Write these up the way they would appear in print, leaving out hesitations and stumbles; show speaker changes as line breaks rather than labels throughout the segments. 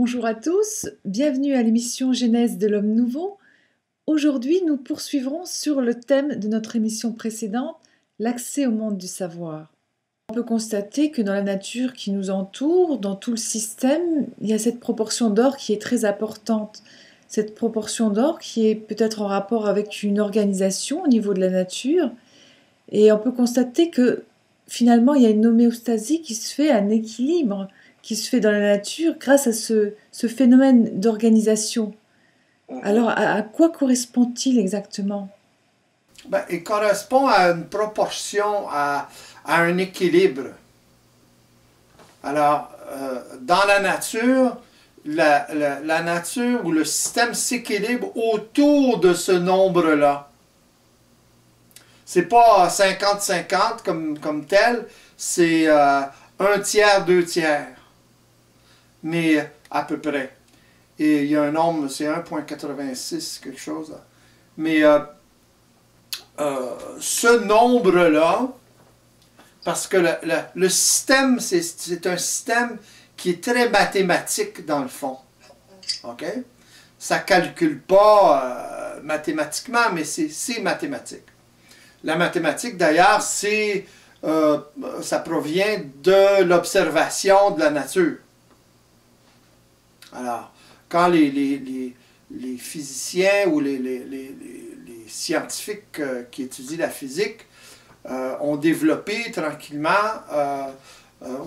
Bonjour à tous, bienvenue à l'émission Genèse de l'Homme Nouveau. Aujourd'hui, nous poursuivrons sur le thème de notre émission précédente, l'accès au monde du savoir. On peut constater que dans la nature qui nous entoure, dans tout le système, il y a cette proportion d'or qui est très importante. Cette proportion d'or qui est peut-être en rapport avec une organisation au niveau de la nature. Et on peut constater que finalement, il y a une homéostasie qui se fait, un équilibre qui se fait dans la nature grâce à ce phénomène d'organisation. Alors, à quoi correspond-il exactement?
Il correspond à une proportion, à un équilibre. Alors, dans la nature, la nature ou le système s'équilibre autour de ce nombre-là. C'est pas 50-50 comme tel, c'est 1/3, 2/3. Mais à peu près. Et il y a un nombre, c'est 1,86, quelque chose. Mais ce nombre-là, parce que le système, c'est un système qui est très mathématique dans le fond. OK? Ça ne calcule pas mathématiquement, mais c'est mathématique. La mathématique, d'ailleurs, ça provient de l'observation de la nature. Alors, quand les physiciens ou les scientifiques qui étudient la physique ont développé tranquillement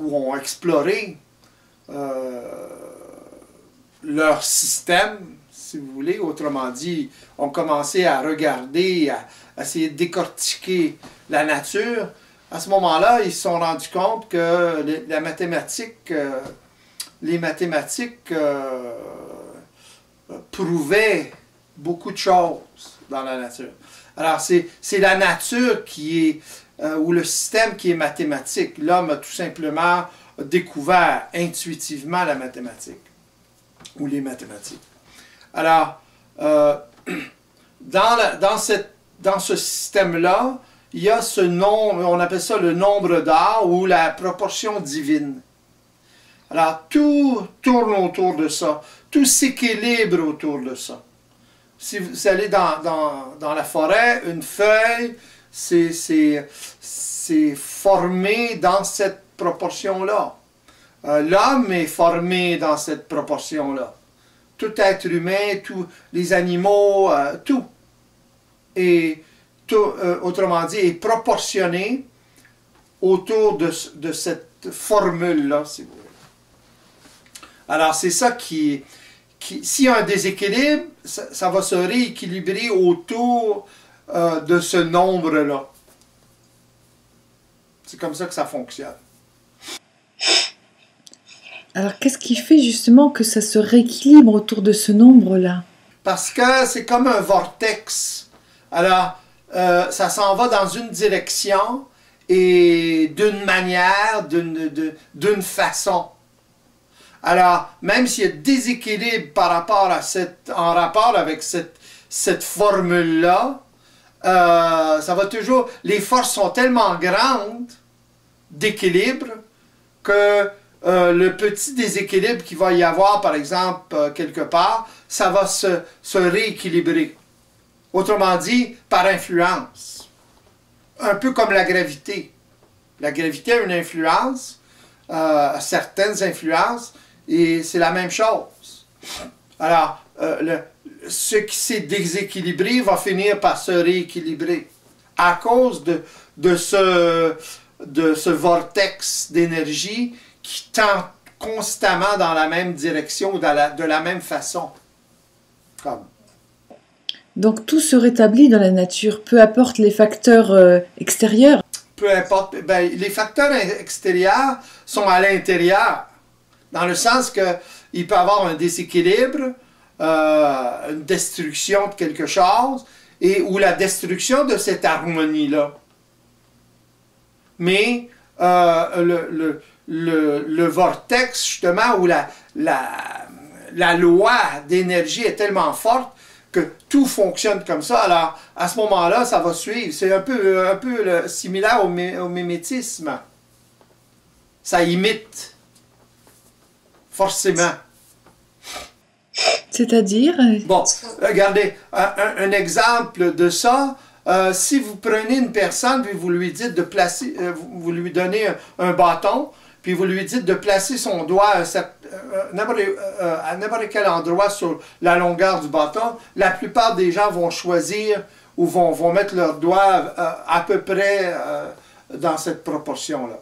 ou ont exploré leur système, si vous voulez, autrement dit, ont commencé à regarder, à essayer de décortiquer la nature, à ce moment-là, ils se sont rendus compte que les mathématiques prouvaient beaucoup de choses dans la nature. Alors, c'est la nature qui est, ou le système qui est mathématique. L'homme a tout simplement découvert intuitivement la mathématique, ou les mathématiques. Alors, dans ce système-là, il y a ce nombre, on appelle ça le nombre d'or ou la proportion divine. Alors, tout tourne autour de ça. Tout s'équilibre autour de ça. Si vous allez dans la forêt, une feuille, c'est formé dans cette proportion-là. L'homme est formé dans cette proportion-là. Tout être humain, tous les animaux, tout. Et tout, autrement dit, est proportionné autour de cette formule-là, si vous voulez. Alors, c'est ça s'il y a un déséquilibre, ça va se rééquilibrer autour de ce nombre-là. C'est comme ça que ça fonctionne.
Alors, qu'est-ce qui fait justement que ça se rééquilibre autour de ce nombre-là?
Parce que c'est comme un vortex. Alors, ça s'en va dans une direction et d'une manière, d'une façon. Alors, même s'il y a déséquilibre en rapport avec cette formule-là, ça va toujours... Les forces sont tellement grandes d'équilibre que le petit déséquilibre qu'il va y avoir, par exemple, quelque part, ça va se rééquilibrer. Autrement dit, par influence. Un peu comme la gravité. La gravité a une influence, certaines influences, et c'est la même chose. Alors, ce qui s'est déséquilibré va finir par se rééquilibrer à cause de ce vortex d'énergie qui tend constamment dans la même direction ou de la même façon.
Donc tout se rétablit dans la nature, peu importe les facteurs extérieurs.
Peu importe, les facteurs extérieurs sont à l'intérieur, dans le sens qu'il peut y avoir un déséquilibre, une destruction de quelque chose, ou la destruction de cette harmonie-là. Mais le vortex, justement, où la loi d'énergie est tellement forte que tout fonctionne comme ça, alors à ce moment-là, ça va suivre. C'est un peu similaire au mimétisme. Ça imite, forcément.
C'est-à-dire?
Bon, regardez, un exemple de ça, si vous prenez une personne puis vous lui dites de placer, vous lui donnez un bâton, puis vous lui dites de placer son doigt à n'importe quel endroit sur la longueur du bâton, la plupart des gens vont choisir ou vont mettre leur doigt à peu près dans cette proportion-là.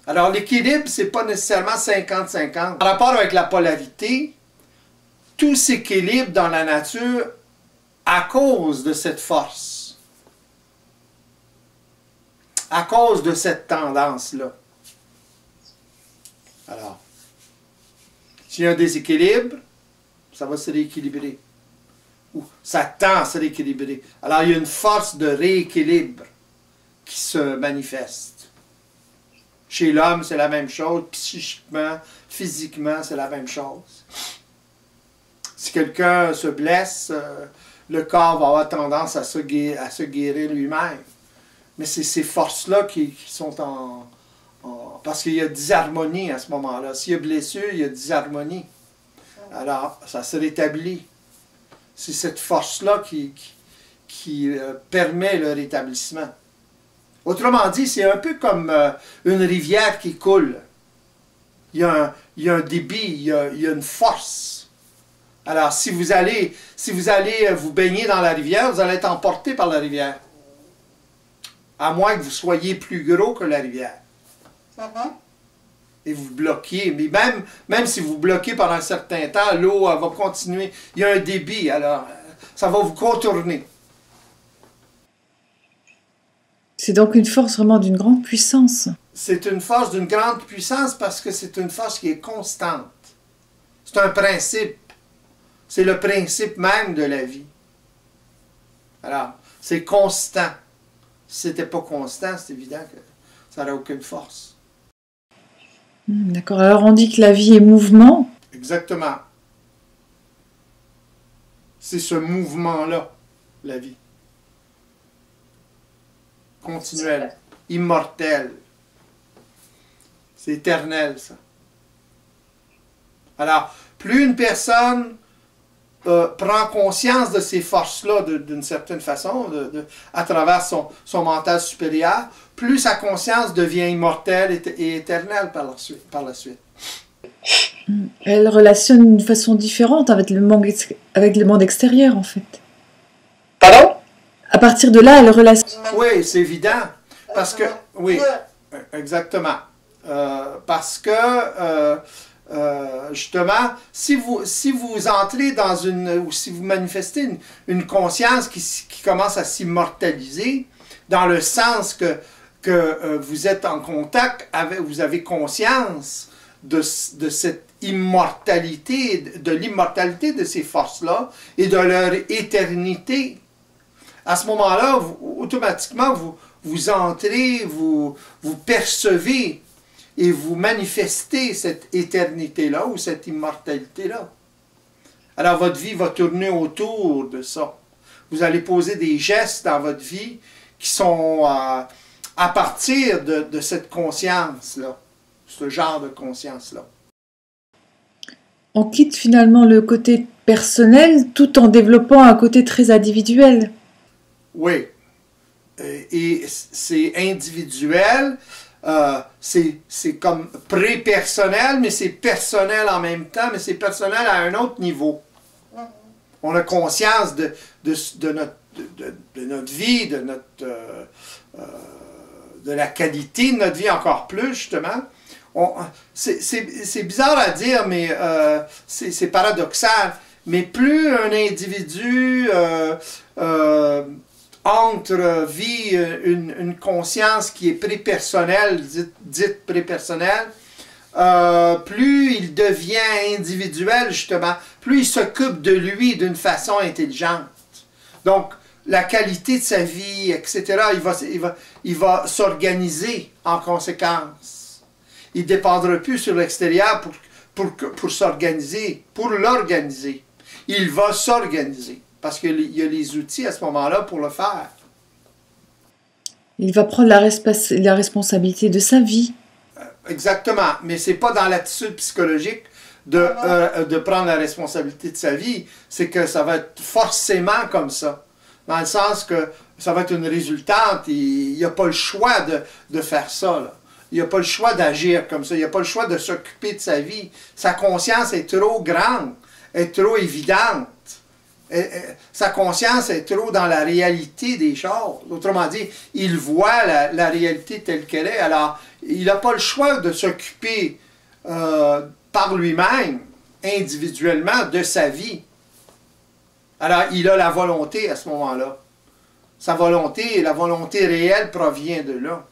Alors l'équilibre, ce n'est pas nécessairement 50-50. Par rapport avec la polarité, tout s'équilibre dans la nature à cause de cette force. À cause de cette tendance-là. Alors, s'il y a un déséquilibre, ça va se rééquilibrer. Ou ça tend à se rééquilibrer. Alors, il y a une force de rééquilibre qui se manifeste. Chez l'homme, c'est la même chose. Psychiquement, physiquement, c'est la même chose. Si quelqu'un se blesse, le corps va avoir tendance à se guérir lui-même. Mais c'est ces forces-là qui sont parce qu'il y a disharmonie à ce moment-là. S'il y a blessure, il y a disharmonie. Alors, ça se rétablit. C'est cette force-là qui permet le rétablissement. Autrement dit, c'est un peu comme une rivière qui coule. Il y a un débit, il y a une force. Alors, si vous allez vous baigner dans la rivière, vous allez être emporté par la rivière. À moins que vous soyez plus gros que la rivière. Et vous bloquiez. Mais même si vous bloquez pendant un certain temps, l'eau va continuer. Il y a un débit, alors ça va vous contourner.
C'est donc une force vraiment d'une grande puissance.
C'est une force d'une grande puissance parce que c'est une force qui est constante. C'est un principe. C'est le principe même de la vie. Alors, c'est constant. Si ce n'était pas constant, c'est évident que ça n'aurait aucune force.
D'accord. Alors, on dit que la vie est mouvement.
Exactement. C'est ce mouvement-là, la vie. Continuel, immortel. C'est éternel, ça. Alors, plus une personne prend conscience de ces forces-là d'une certaine façon, à travers son mental supérieur, plus sa conscience devient immortelle et éternelle par la suite.
Elle relationne d'une façon différente avec le monde extérieur, en fait.
Pardon?
À partir de là, elle relationne...
Oui, c'est évident. Parce que... Oui, exactement. Parce que... justement, si vous entrez dans ou si vous manifestez une conscience qui commence à s'immortaliser, dans le sens que vous êtes en contact avec, vous avez conscience de cette immortalité, de l'immortalité de ces forces-là et de leur éternité. À ce moment-là, automatiquement, vous entrez, vous percevez et vous manifestez cette éternité-là ou cette immortalité-là. Alors votre vie va tourner autour de ça. Vous allez poser des gestes dans votre vie qui sont à partir de cette conscience-là, ce genre de conscience-là.
On quitte finalement le côté personnel tout en développant un côté très individuel.
Oui. Et c'est individuel. C'est comme pré-personnel, mais c'est personnel en même temps, mais c'est personnel à un autre niveau. On a conscience de notre vie, de la qualité de notre vie encore plus, justement. C'est bizarre à dire, mais c'est paradoxal. Mais plus un individu vit une conscience qui est pré-personnelle, dite pré-personnelle, plus il devient individuel, justement, plus il s'occupe de lui d'une façon intelligente. Donc, la qualité de sa vie, etc., il va s'organiser en conséquence. Il ne dépendra plus sur l'extérieur pour s'organiser, pour l'organiser. Il va s'organiser. Parce qu'il y a les outils à ce moment-là pour le faire.
Il va prendre la responsabilité de sa vie.
Exactement. Mais ce n'est pas dans l'attitude psychologique de prendre la responsabilité de sa vie, c'est que ça va être forcément comme ça. Dans le sens que ça va être une résultante, il n'y a pas le choix de faire ça, là. Il n'y a pas le choix d'agir comme ça, il n'y a pas le choix de s'occuper de sa vie. Sa conscience est trop grande, est trop évidente. Sa conscience est trop dans la réalité des choses. Autrement dit, il voit la réalité telle qu'elle est. Alors, il n'a pas le choix de s'occuper par lui-même, individuellement, de sa vie. Alors, il a la volonté à ce moment-là. Sa volonté, la volonté réelle provient de là,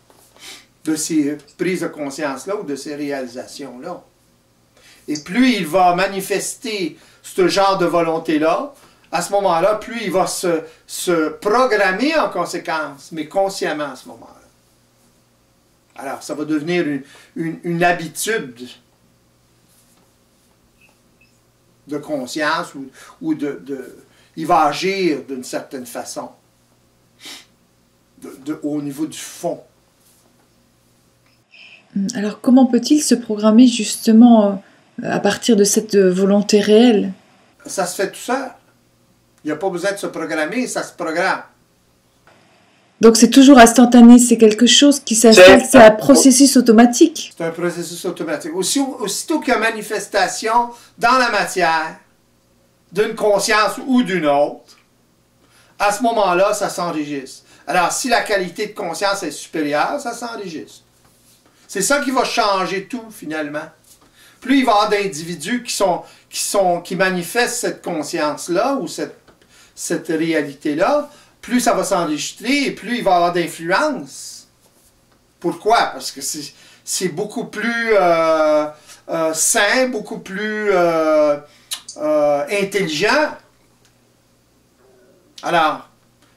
de ces prises de conscience-là ou de ces réalisations-là. Et plus il va manifester ce genre de volonté-là, à ce moment-là, plus il va se programmer en conséquence, mais consciemment à ce moment-là. Alors, ça va devenir une habitude de conscience ou il va agir d'une certaine façon, au niveau du fond.
Alors, comment peut-il se programmer justement à partir de cette volonté réelle?
Ça se fait tout seul. Il n'y a pas besoin de se programmer, ça se programme.
Donc c'est toujours instantané, c'est quelque chose qui s'installe, c'est un processus automatique.
C'est un processus automatique. Aussitôt qu'il y a manifestation dans la matière d'une conscience ou d'une autre, à ce moment-là, ça s'enregistre. Alors, si la qualité de conscience est supérieure, ça s'enregistre. C'est ça qui va changer tout, finalement. Plus il va y avoir d'individus qui manifestent cette conscience-là ou cette réalité-là, plus ça va s'enregistrer et plus il va y avoir d'influence. Pourquoi? Parce que c'est beaucoup plus sain, beaucoup plus intelligent. Alors,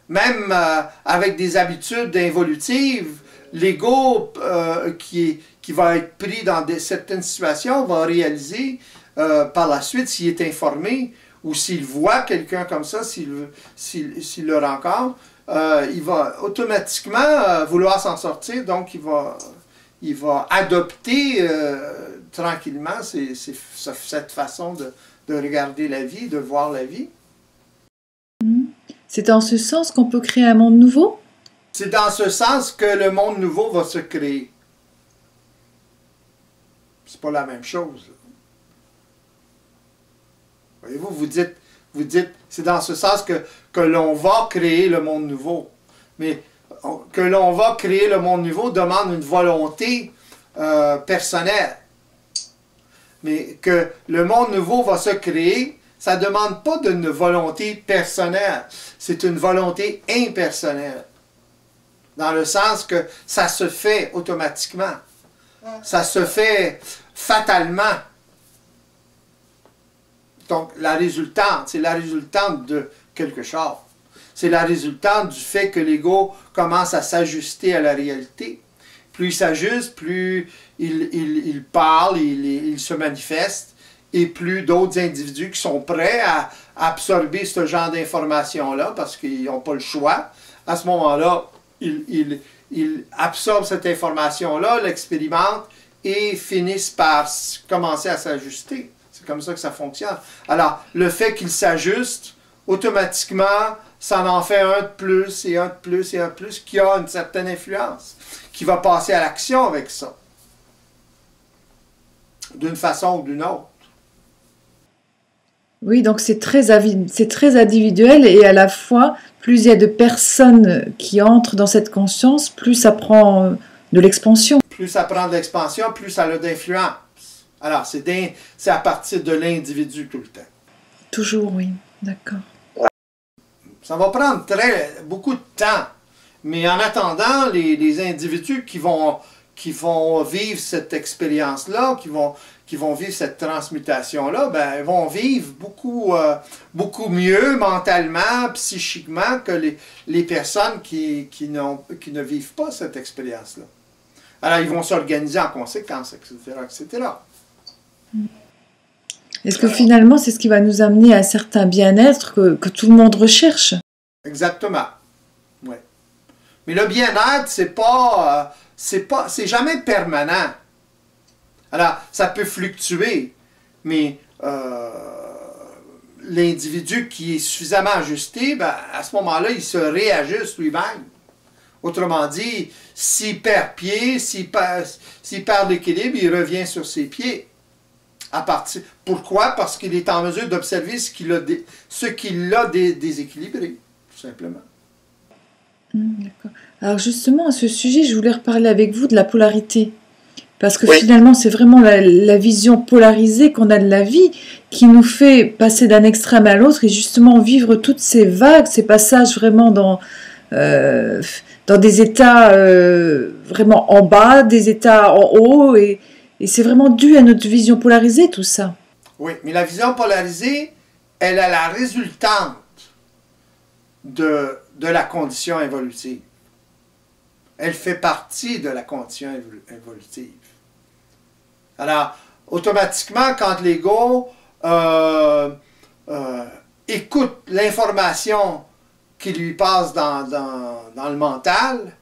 même avec des habitudes involutives, l'ego qui va être pris dans certaines situations va réaliser par la suite, s'il est informé ou s'il voit quelqu'un comme ça, s'il le rencontre, il va automatiquement vouloir s'en sortir, donc il va adopter tranquillement cette façon de regarder la vie, de voir la vie.
C'est en ce sens qu'on peut créer un monde nouveau?
C'est dans ce sens que le monde nouveau va se créer. C'est pas la même chose. Voyez-vous, vous dites, c'est dans ce sens que l'on va créer le monde nouveau. Mais que l'on va créer le monde nouveau demande une volonté personnelle. Mais que le monde nouveau va se créer, ça ne demande pas d'une volonté personnelle. C'est une volonté impersonnelle. Dans le sens que ça se fait automatiquement. Ça se fait fatalement. Donc, la résultante, c'est la résultante de quelque chose. C'est la résultante du fait que l'ego commence à s'ajuster à la réalité. Plus il s'ajuste, plus il parle, il se manifeste, et plus d'autres individus qui sont prêts à absorber ce genre d'informations-là, parce qu'ils n'ont pas le choix, à ce moment-là, ils absorbent cette information-là, l'expérimentent, et finissent par commencer à s'ajuster. C'est comme ça que ça fonctionne. Alors, le fait qu'il s'ajuste, automatiquement, ça en fait un de plus, et un de plus, et un de plus, qui a une certaine influence, qui va passer à l'action avec ça. D'une façon ou d'une autre.
Oui, donc c'est très individuel et à la fois, plus il y a de personnes qui entrent dans cette conscience, plus ça prend de l'expansion.
Plus ça prend de l'expansion, plus ça a d'influence. Alors, c'est à partir de l'individu tout le temps.
Toujours, oui. D'accord.
Ça va prendre beaucoup de temps. Mais en attendant, les individus qui vont vivre cette expérience-là, qui vont vivre cette transmutation-là, ben, ils vont vivre beaucoup mieux mentalement, psychiquement que les personnes qui ne vivent pas cette expérience-là. Alors, ils vont s'organiser en conséquence, etc., etc.
Est-ce que finalement, c'est ce qui va nous amener à un certain bien-être que tout le monde recherche?
Exactement. Oui. Mais le bien-être, c'est jamais permanent. Alors, ça peut fluctuer, Mais l'individu qui est suffisamment ajusté, ben, à ce moment-là, il se réajuste lui-même. Autrement dit, s'il perd pied, s'il perd l'équilibre, il revient sur ses pieds. Pourquoi? Parce qu'il est en mesure d'observer ce qui l'a déséquilibré, tout simplement.
D'accord. Alors justement, à ce sujet, je voulais reparler avec vous de la polarité. Parce que finalement, c'est vraiment la vision polarisée qu'on a de la vie qui nous fait passer d'un extrême à l'autre et justement vivre toutes ces vagues, ces passages vraiment dans des états vraiment en bas, des états en haut. Et c'est vraiment dû à notre vision polarisée, tout ça.
Oui, mais la vision polarisée, elle est la résultante de la condition évolutive. Elle fait partie de la condition évolutive. Alors, automatiquement, quand l'ego écoute l'information qui lui passe dans le mental,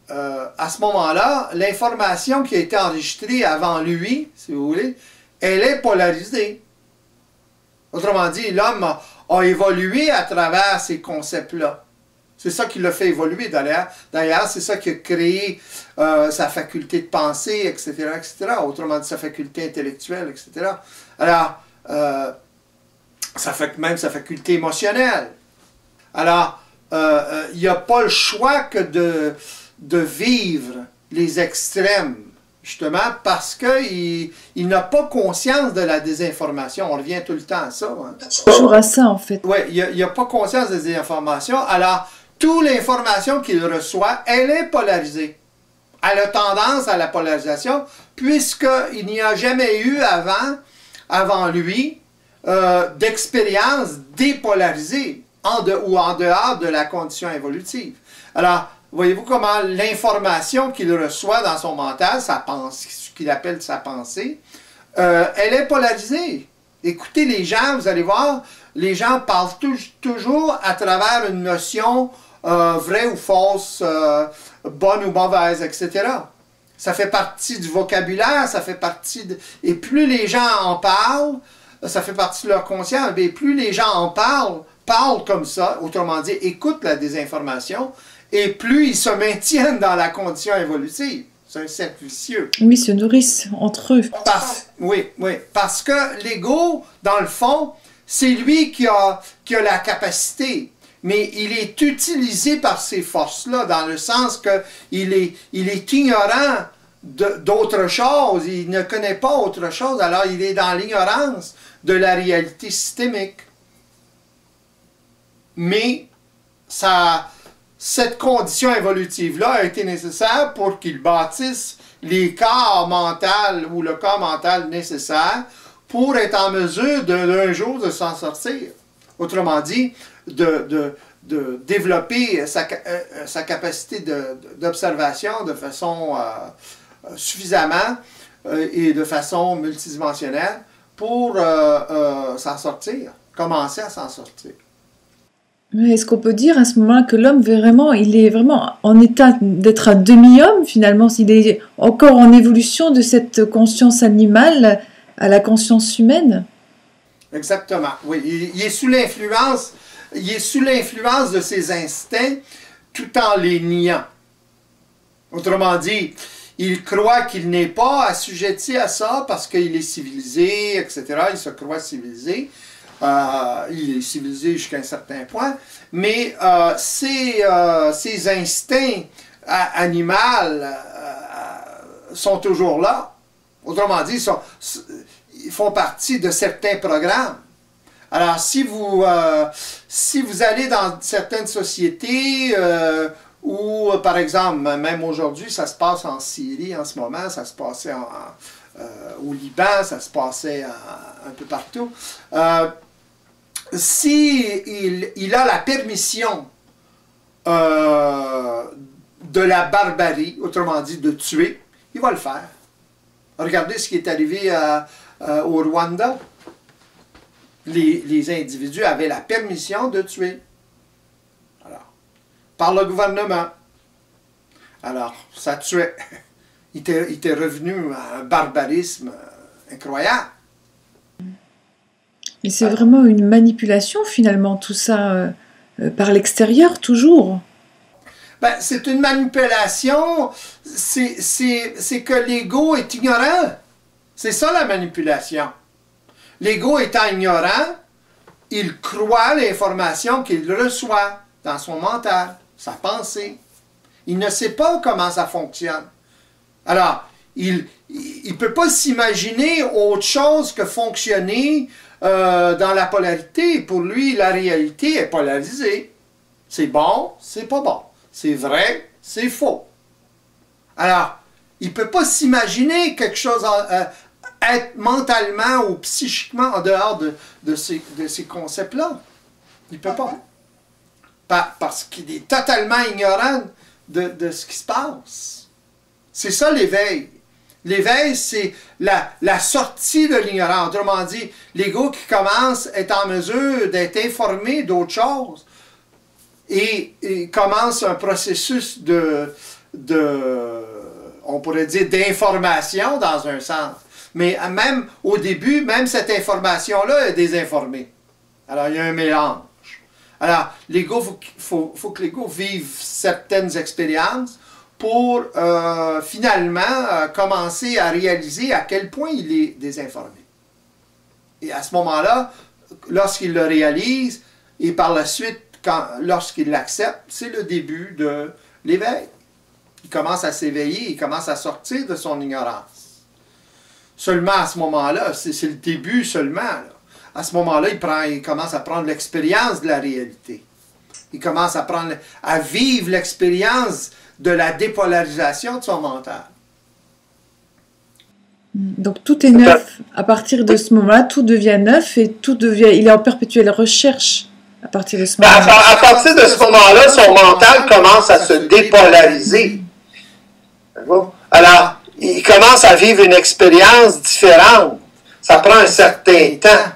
à ce moment-là, l'information qui a été enregistrée avant lui, si vous voulez, elle est polarisée. Autrement dit, l'homme a évolué à travers ces concepts-là. C'est ça qui l'a fait évoluer d'ailleurs. D'ailleurs, c'est ça qui a créé sa faculté de penser, etc., etc. Autrement dit, sa faculté intellectuelle, etc. Alors, même sa faculté émotionnelle. Alors, il n'y a pas le choix que de vivre les extrêmes, justement, parce qu'il n'a pas conscience de la désinformation. On revient tout le temps à ça. Hein.
Toujours à ça, en fait.
Oui, il n'a pas conscience de la désinformation. Alors, toute l'information qu'il reçoit, elle est polarisée. Elle a tendance à la polarisation, puisqu'il n'y a jamais eu avant lui, d'expérience dépolarisée, ou en dehors de la condition évolutive. Alors, voyez-vous comment l'information qu'il reçoit dans son mental, ce qu'il appelle sa pensée, elle est polarisée. Écoutez les gens, vous allez voir, les gens parlent toujours à travers une notion vraie ou fausse, bonne ou mauvaise, etc. Ça fait partie du vocabulaire, ça fait partie de... Et plus les gens en parlent, ça fait partie de leur conscience, et plus les gens en parlent comme ça, autrement dit, écoutent la désinformation, et plus ils se maintiennent dans la condition évolutive. C'est un cercle vicieux.
Oui, se nourrissent entre eux.
Oui, parce que l'ego, dans le fond, c'est lui qui a la capacité, mais il est utilisé par ces forces-là, dans le sens qu'il est ignorant d'autre chose, il ne connaît pas autre chose, alors il est dans l'ignorance de la réalité systémique. Mais cette condition évolutive-là a été nécessaire pour qu'il bâtisse les corps mentaux ou le corps mental nécessaire pour être en mesure d'un jour de s'en sortir. Autrement dit, de développer sa capacité d'observation de façon suffisamment et de façon multidimensionnelle pour s'en sortir, commencer à s'en sortir.
Est-ce qu'on peut dire à ce moment-là que l'homme il est vraiment en état d'être un demi-homme finalement, s'il est encore en évolution de cette conscience animale à la conscience humaine?
Exactement, oui. Il est sous l'influence de ses instincts tout en les niant. Autrement dit, il croit qu'il n'est pas assujetti à ça parce qu'il est civilisé, etc. Il se croit civilisé. Il est civilisé jusqu'à un certain point, mais ses instincts animaux sont toujours là. Autrement dit, ils font partie de certains programmes. Alors, si vous allez dans certaines sociétés où, par exemple, même aujourd'hui, ça se passe en Syrie en ce moment, ça se passait au Liban, ça se passait un peu partout. Il a la permission de la barbarie, autrement dit de tuer, il va le faire. Regardez ce qui est arrivé au Rwanda. Les individus avaient la permission de tuer. Alors, par le gouvernement. Alors, ça tuait. Il était revenu à un barbarisme incroyable.
Et c'est vraiment une manipulation finalement, tout ça, par l'extérieur toujours.
Ben, c'est une manipulation, c'est que l'ego est ignorant. C'est ça la manipulation. L'ego étant ignorant, il croit l'information qu'il reçoit dans son mental, sa pensée. Il ne sait pas comment ça fonctionne. Alors, il ne peut pas s'imaginer autre chose que fonctionner dans la polarité. Pour lui, la réalité est polarisée. C'est bon, c'est pas bon. C'est vrai, c'est faux. Alors, il ne peut pas s'imaginer quelque chose, être mentalement ou psychiquement en dehors de ces concepts-là. Il ne peut pas. Parce qu'il est totalement ignorant de ce qui se passe. C'est ça l'éveil. L'éveil, c'est la sortie de l'ignorance. Autrement dit, l'ego qui commence est en mesure d'être informé d'autres choses et commence un processus on pourrait dire, d'information dans un sens. Mais même au début, même cette information-là est désinformée. Alors, il y a un mélange. Alors, l'ego, faut que l'ego vive certaines expériences pour finalement commencer à réaliser à quel point il est désinformé. Et à ce moment-là, lorsqu'il le réalise, et par la suite, lorsqu'il l'accepte, c'est le début de l'éveil. Il commence à s'éveiller, il commence à sortir de son ignorance. Seulement à ce moment-là, c'est le début seulement. Là. À ce moment-là, il commence à prendre l'expérience de la réalité. Il commence à vivre l'expérience de la dépolarisation de son mental.
Donc tout est neuf. À partir de ce moment-là, tout devient neuf et il est en perpétuelle recherche à partir de ce moment-là.
À partir de ce moment-là, son mental commence à se dépolariser. Alors, il commence à vivre une expérience différente. Ça prend un certain temps.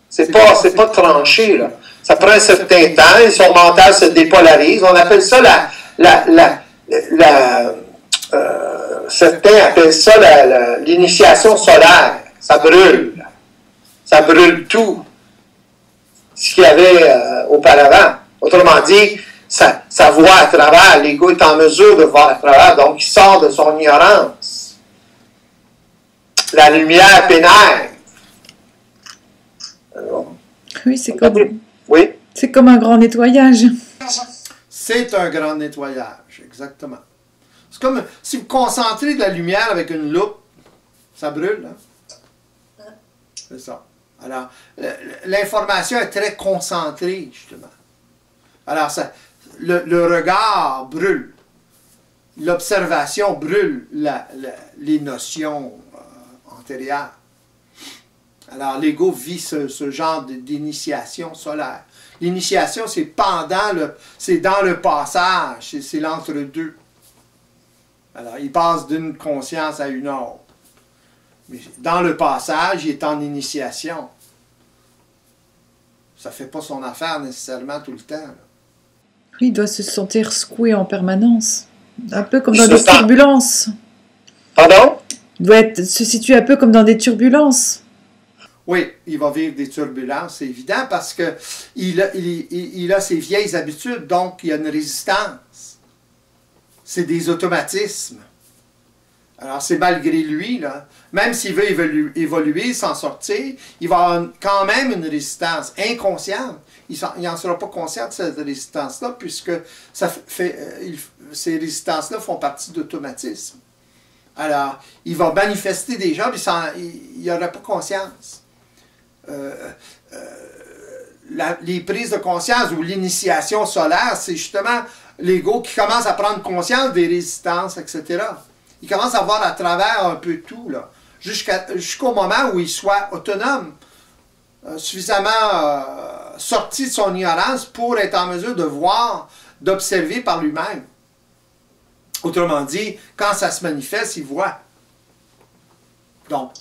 C'est pas tranché, là. Ça prend un certain temps et son mental se dépolarise. On appelle ça certains appellent ça l'initiation solaire. Ça brûle. Ça brûle tout ce qu'il y avait auparavant. Autrement dit, ça voit à travers. L'ego est en mesure de voir à travers. Donc, il sort de son ignorance. La lumière pénètre.
Oui, c'est comme un grand nettoyage. C'est
un grand nettoyage, exactement. C'est comme si vous concentrez de la lumière avec une loupe, ça brûle. Hein? C'est ça. Alors, l'information est très concentrée, justement. Alors, le regard brûle. L'observation brûle les notions antérieures. Alors, l'ego vit ce genre d'initiation solaire. L'initiation, c'est dans le passage, c'est l'entre-deux. Alors, il passe d'une conscience à une autre. Mais dans le passage, il est en initiation. Ça ne fait pas son affaire nécessairement tout le temps. Là.
Oui, il doit se sentir secoué en permanence. Un peu comme dans des turbulences.
Pardon?
Il doit se situer un peu comme dans des turbulences.
Oui, il va vivre des turbulences, c'est évident, parce qu'il a ses vieilles habitudes, donc il y a une résistance. C'est des automatismes. Alors, c'est malgré lui, là. Même s'il veut évoluer, s'en sortir, il va avoir quand même une résistance inconsciente. Il n'en sera pas conscient de cette résistance-là, puisque ces résistances-là font partie d'automatismes. Alors, il va manifester déjà, puis il n'aura pas conscience. Les prises de conscience ou l'initiation solaire, c'est justement l'ego qui commence à prendre conscience des résistances, etc. Il commence à voir à travers un peu tout, là, jusqu'au moment où il soit autonome, suffisamment sorti de son ignorance pour être en mesure de voir, d'observer par lui-même. Autrement dit, quand ça se manifeste, il voit. Donc,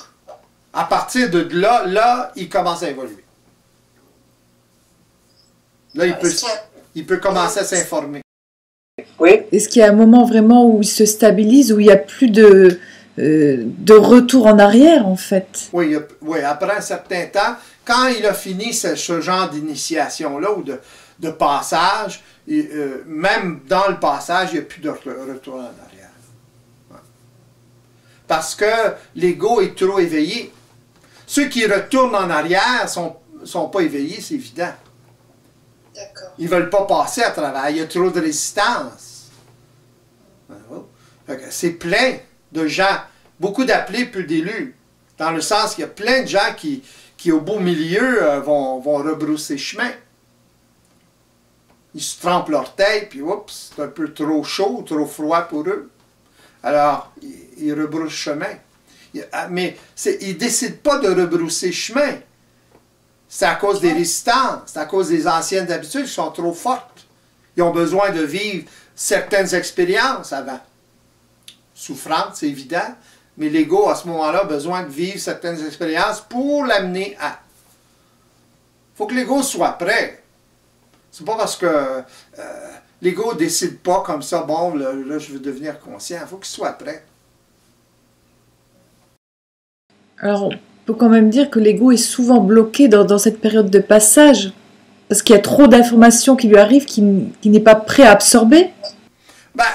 à partir de là, il commence à évoluer. Là, il peut commencer à s'informer.
Oui. Est-ce qu'il y a un moment vraiment où il se stabilise, où il n'y a plus de retour en arrière, en fait?
Oui, après un certain temps, quand il a fini ce genre d'initiation-là ou de passage, même dans le passage, il n'y a plus de retour en arrière. Ouais. Parce que l'ego est trop éveillé. Ceux qui retournent en arrière sont pas éveillés, c'est évident. Ils ne veulent pas passer à travers. Il y a trop de résistance. C'est plein de gens, beaucoup d'appelés, peu d'élus. Dans le sens qu'il y a plein de gens qui au beau milieu, vont rebrousser chemin. Ils se trempent l'orteil, puis oups, c'est un peu trop chaud, trop froid pour eux. Alors, ils rebroussent chemin. Mais ils ne décident pas de rebrousser chemin. C'est à cause des résistances, c'est à cause des anciennes habitudes qui sont trop fortes. Ils ont besoin de vivre certaines expériences avant. Souffrantes, c'est évident, mais l'ego, à ce moment-là, a besoin de vivre certaines expériences pour l'amener à. Il faut que l'ego soit prêt. C'est pas parce que l'ego ne décide pas comme ça, bon, là, je veux devenir conscient. Il faut qu'il soit prêt.
Alors, on peut quand même dire que l'ego est souvent bloqué dans cette période de passage, parce qu'il y a trop d'informations qui lui arrivent qu'il n'est pas prêt à absorber.
Ben,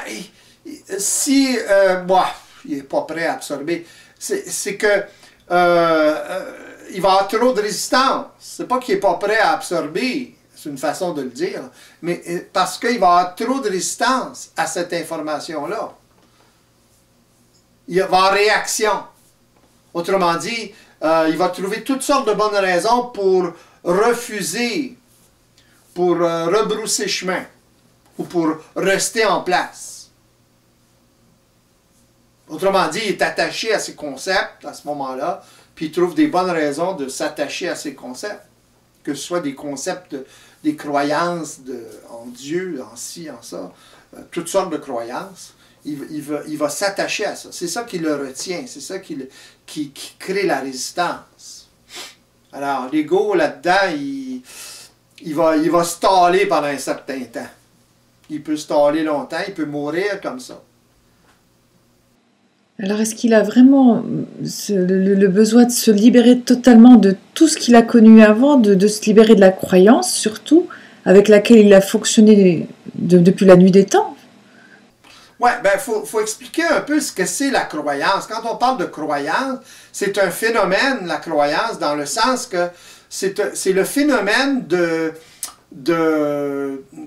si il n'est pas prêt à absorber, c'est que il va avoir trop de résistance. C'est pas qu'il n'est pas prêt à absorber, c'est une façon de le dire, mais parce qu'il va avoir trop de résistance à cette information-là. Il va avoir réaction. Autrement dit, il va trouver toutes sortes de bonnes raisons pour refuser, pour rebrousser chemin, ou pour rester en place. Autrement dit, il est attaché à ses concepts à ce moment-là, puis il trouve des bonnes raisons de s'attacher à ces concepts, que ce soit des concepts, des croyances en Dieu, en ci, en ça, toutes sortes de croyances. Il va s'attacher à ça. C'est ça qui le retient, c'est ça qui crée la résistance. Alors, l'ego, là-dedans, il va se staller pendant un certain temps. Il peut se staller longtemps, il peut mourir comme ça.
Alors, est-ce qu'il a vraiment le besoin de se libérer totalement de tout ce qu'il a connu avant, de se libérer de la croyance, surtout, avec laquelle il a fonctionné depuis la nuit des temps?
Oui, ben, faut expliquer un peu ce que c'est la croyance. Quand on parle de croyance, c'est un phénomène, la croyance, dans le sens que c'est le phénomène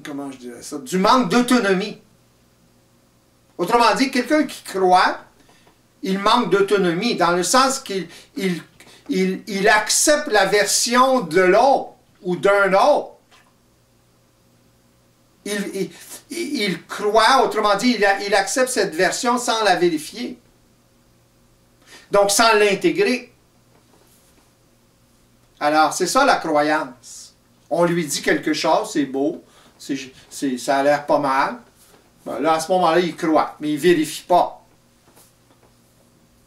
comment je dirais ça, du manque d'autonomie. Autrement dit, quelqu'un qui croit, il manque d'autonomie, dans le sens qu'il accepte la version de l'autre ou d'un autre. Il croit, autrement dit, il accepte cette version sans la vérifier. Donc, sans l'intégrer. Alors, c'est ça la croyance. On lui dit quelque chose, c'est beau, ça a l'air pas mal. Ben là, à ce moment-là, il croit, mais il ne vérifie pas.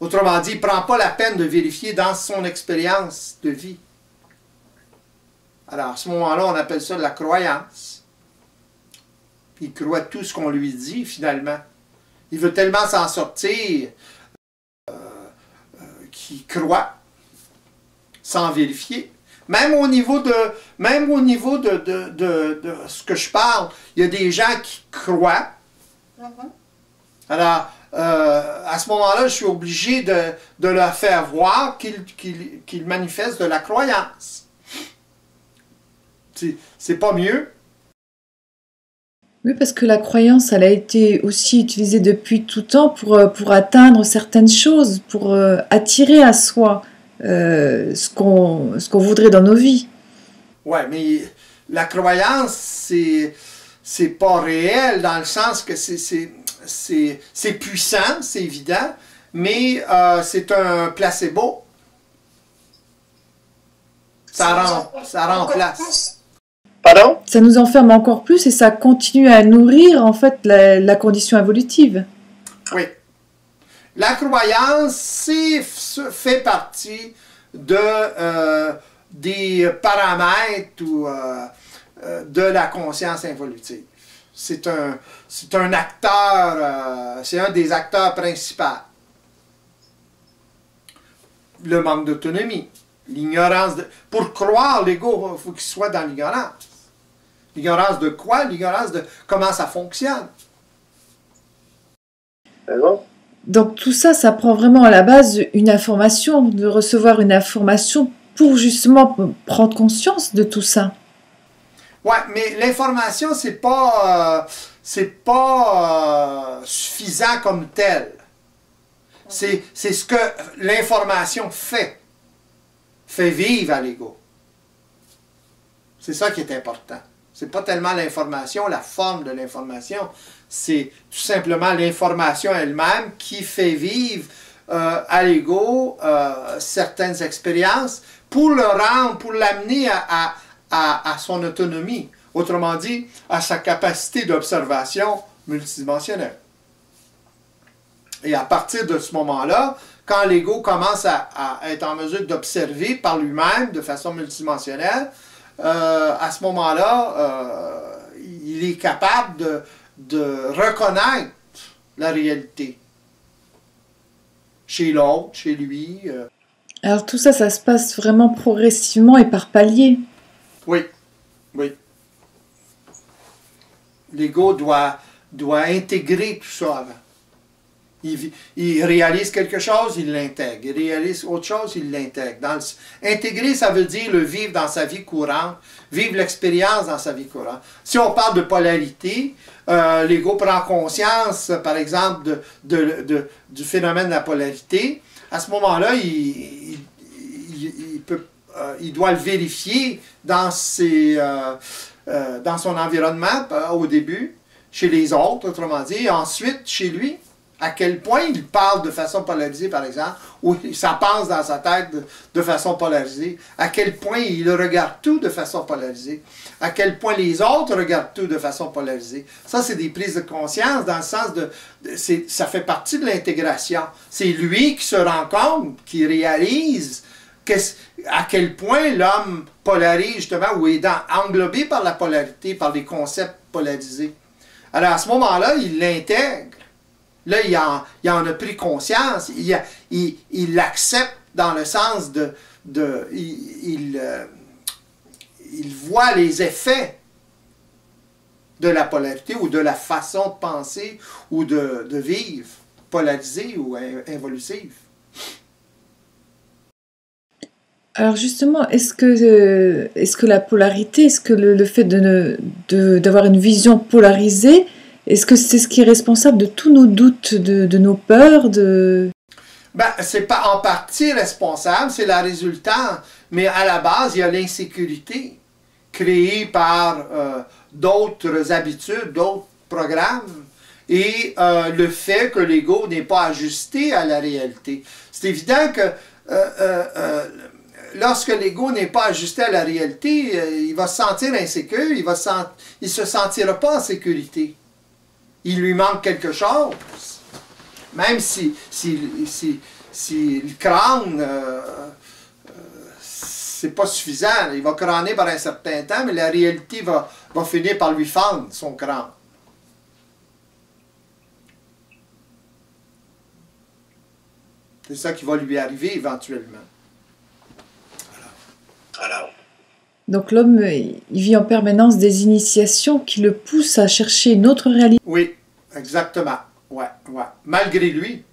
Autrement dit, il ne prend pas la peine de vérifier dans son expérience de vie. Alors, à ce moment-là, on appelle ça de la croyance. Il croit tout ce qu'on lui dit, finalement. Il veut tellement s'en sortir qu'il croit, sans vérifier. Même au niveau de ce que je parle, il y a des gens qui croient. Alors, à ce moment-là, je suis obligé de leur faire voir qu'ils manifestent de la croyance. C'est pas mieux.
Oui, parce que la croyance, elle a été aussi utilisée depuis tout temps pour atteindre certaines choses, pour attirer à soi ce qu'on voudrait dans nos vies.
Oui, mais la croyance, c'est pas réel, dans le sens que c'est puissant, c'est évident, mais c'est un placebo. Ça remplace.
Pardon?
Ça nous enferme encore plus et ça continue à nourrir en fait la condition évolutive.
Oui. La croyance, fait partie des paramètres de la conscience évolutive. C'est un acteur, c'est un des acteurs principaux. Le manque d'autonomie. L'ignorance de... Pour croire l'ego, il faut qu'il soit dans l'ignorance. L'ignorance de quoi? L'ignorance de comment ça fonctionne.
D'accord?
Donc tout ça, ça prend vraiment à la base une information, de recevoir une information pour justement prendre conscience de tout ça.
Ouais, mais l'information, c'est pas suffisant comme tel. C'est ce que l'information fait vivre à l'ego. C'est ça qui est important. C'est pas tellement l'information, la forme de l'information, c'est tout simplement l'information elle-même qui fait vivre à l'ego certaines expériences pour le rendre, pour l'amener à son autonomie. Autrement dit, à sa capacité d'observation multidimensionnelle. Et à partir de ce moment-là, quand l'ego commence à être en mesure d'observer par lui-même de façon multidimensionnelle, à ce moment-là, il est capable de reconnaître la réalité. Chez l'autre, chez lui.
Alors tout ça, ça se passe vraiment progressivement et par paliers.
Oui, oui. L'ego doit intégrer tout ça avant. Il réalise quelque chose, il l'intègre. Il réalise autre chose, il l'intègre. Intégrer, ça veut dire le vivre dans sa vie courante, vivre l'expérience dans sa vie courante. Si on parle de polarité, l'ego prend conscience, par exemple, du phénomène de la polarité. À ce moment-là, il doit le vérifier dans son environnement au début, chez les autres, autrement dit, et ensuite chez lui. À quel point il parle de façon polarisée, par exemple, ou ça pense dans sa tête de façon polarisée, à quel point il regarde tout de façon polarisée, à quel point les autres regardent tout de façon polarisée. Ça, c'est des prises de conscience dans le sens ça fait partie de l'intégration. C'est lui qui se rend compte, qui réalise à quel point l'homme polarise, justement, ou est englobé par la polarité, par les concepts polarisés. Alors, à ce moment-là, il l'intègre. Là, il en a pris conscience, il l'accepte dans le sens il voit les effets de la polarité ou de la façon de penser ou de vivre, polarisée ou involutive.
Alors justement, est-ce que la polarité, est-ce que le fait d'avoir une vision polarisée, est-ce que c'est ce qui est responsable de tous nos doutes, de nos peurs,
Ben, c'est pas en partie responsable, c'est la résultante. Mais à la base, il y a l'insécurité créée par d'autres habitudes, d'autres programmes, et le fait que l'ego n'est pas ajusté à la réalité. C'est évident que lorsque l'ego n'est pas ajusté à la réalité, il va se sentir insécure, il ne se sentira pas en sécurité. Il lui manque quelque chose. Même si le crâne, c'est pas suffisant. Il va crâner par un certain temps, mais la réalité va finir par lui fendre son crâne. C'est ça qui va lui arriver éventuellement.
Voilà.
Donc l'homme, il vit en permanence des initiations qui le poussent à chercher une autre réalité.
Oui, exactement. Ouais. Malgré lui,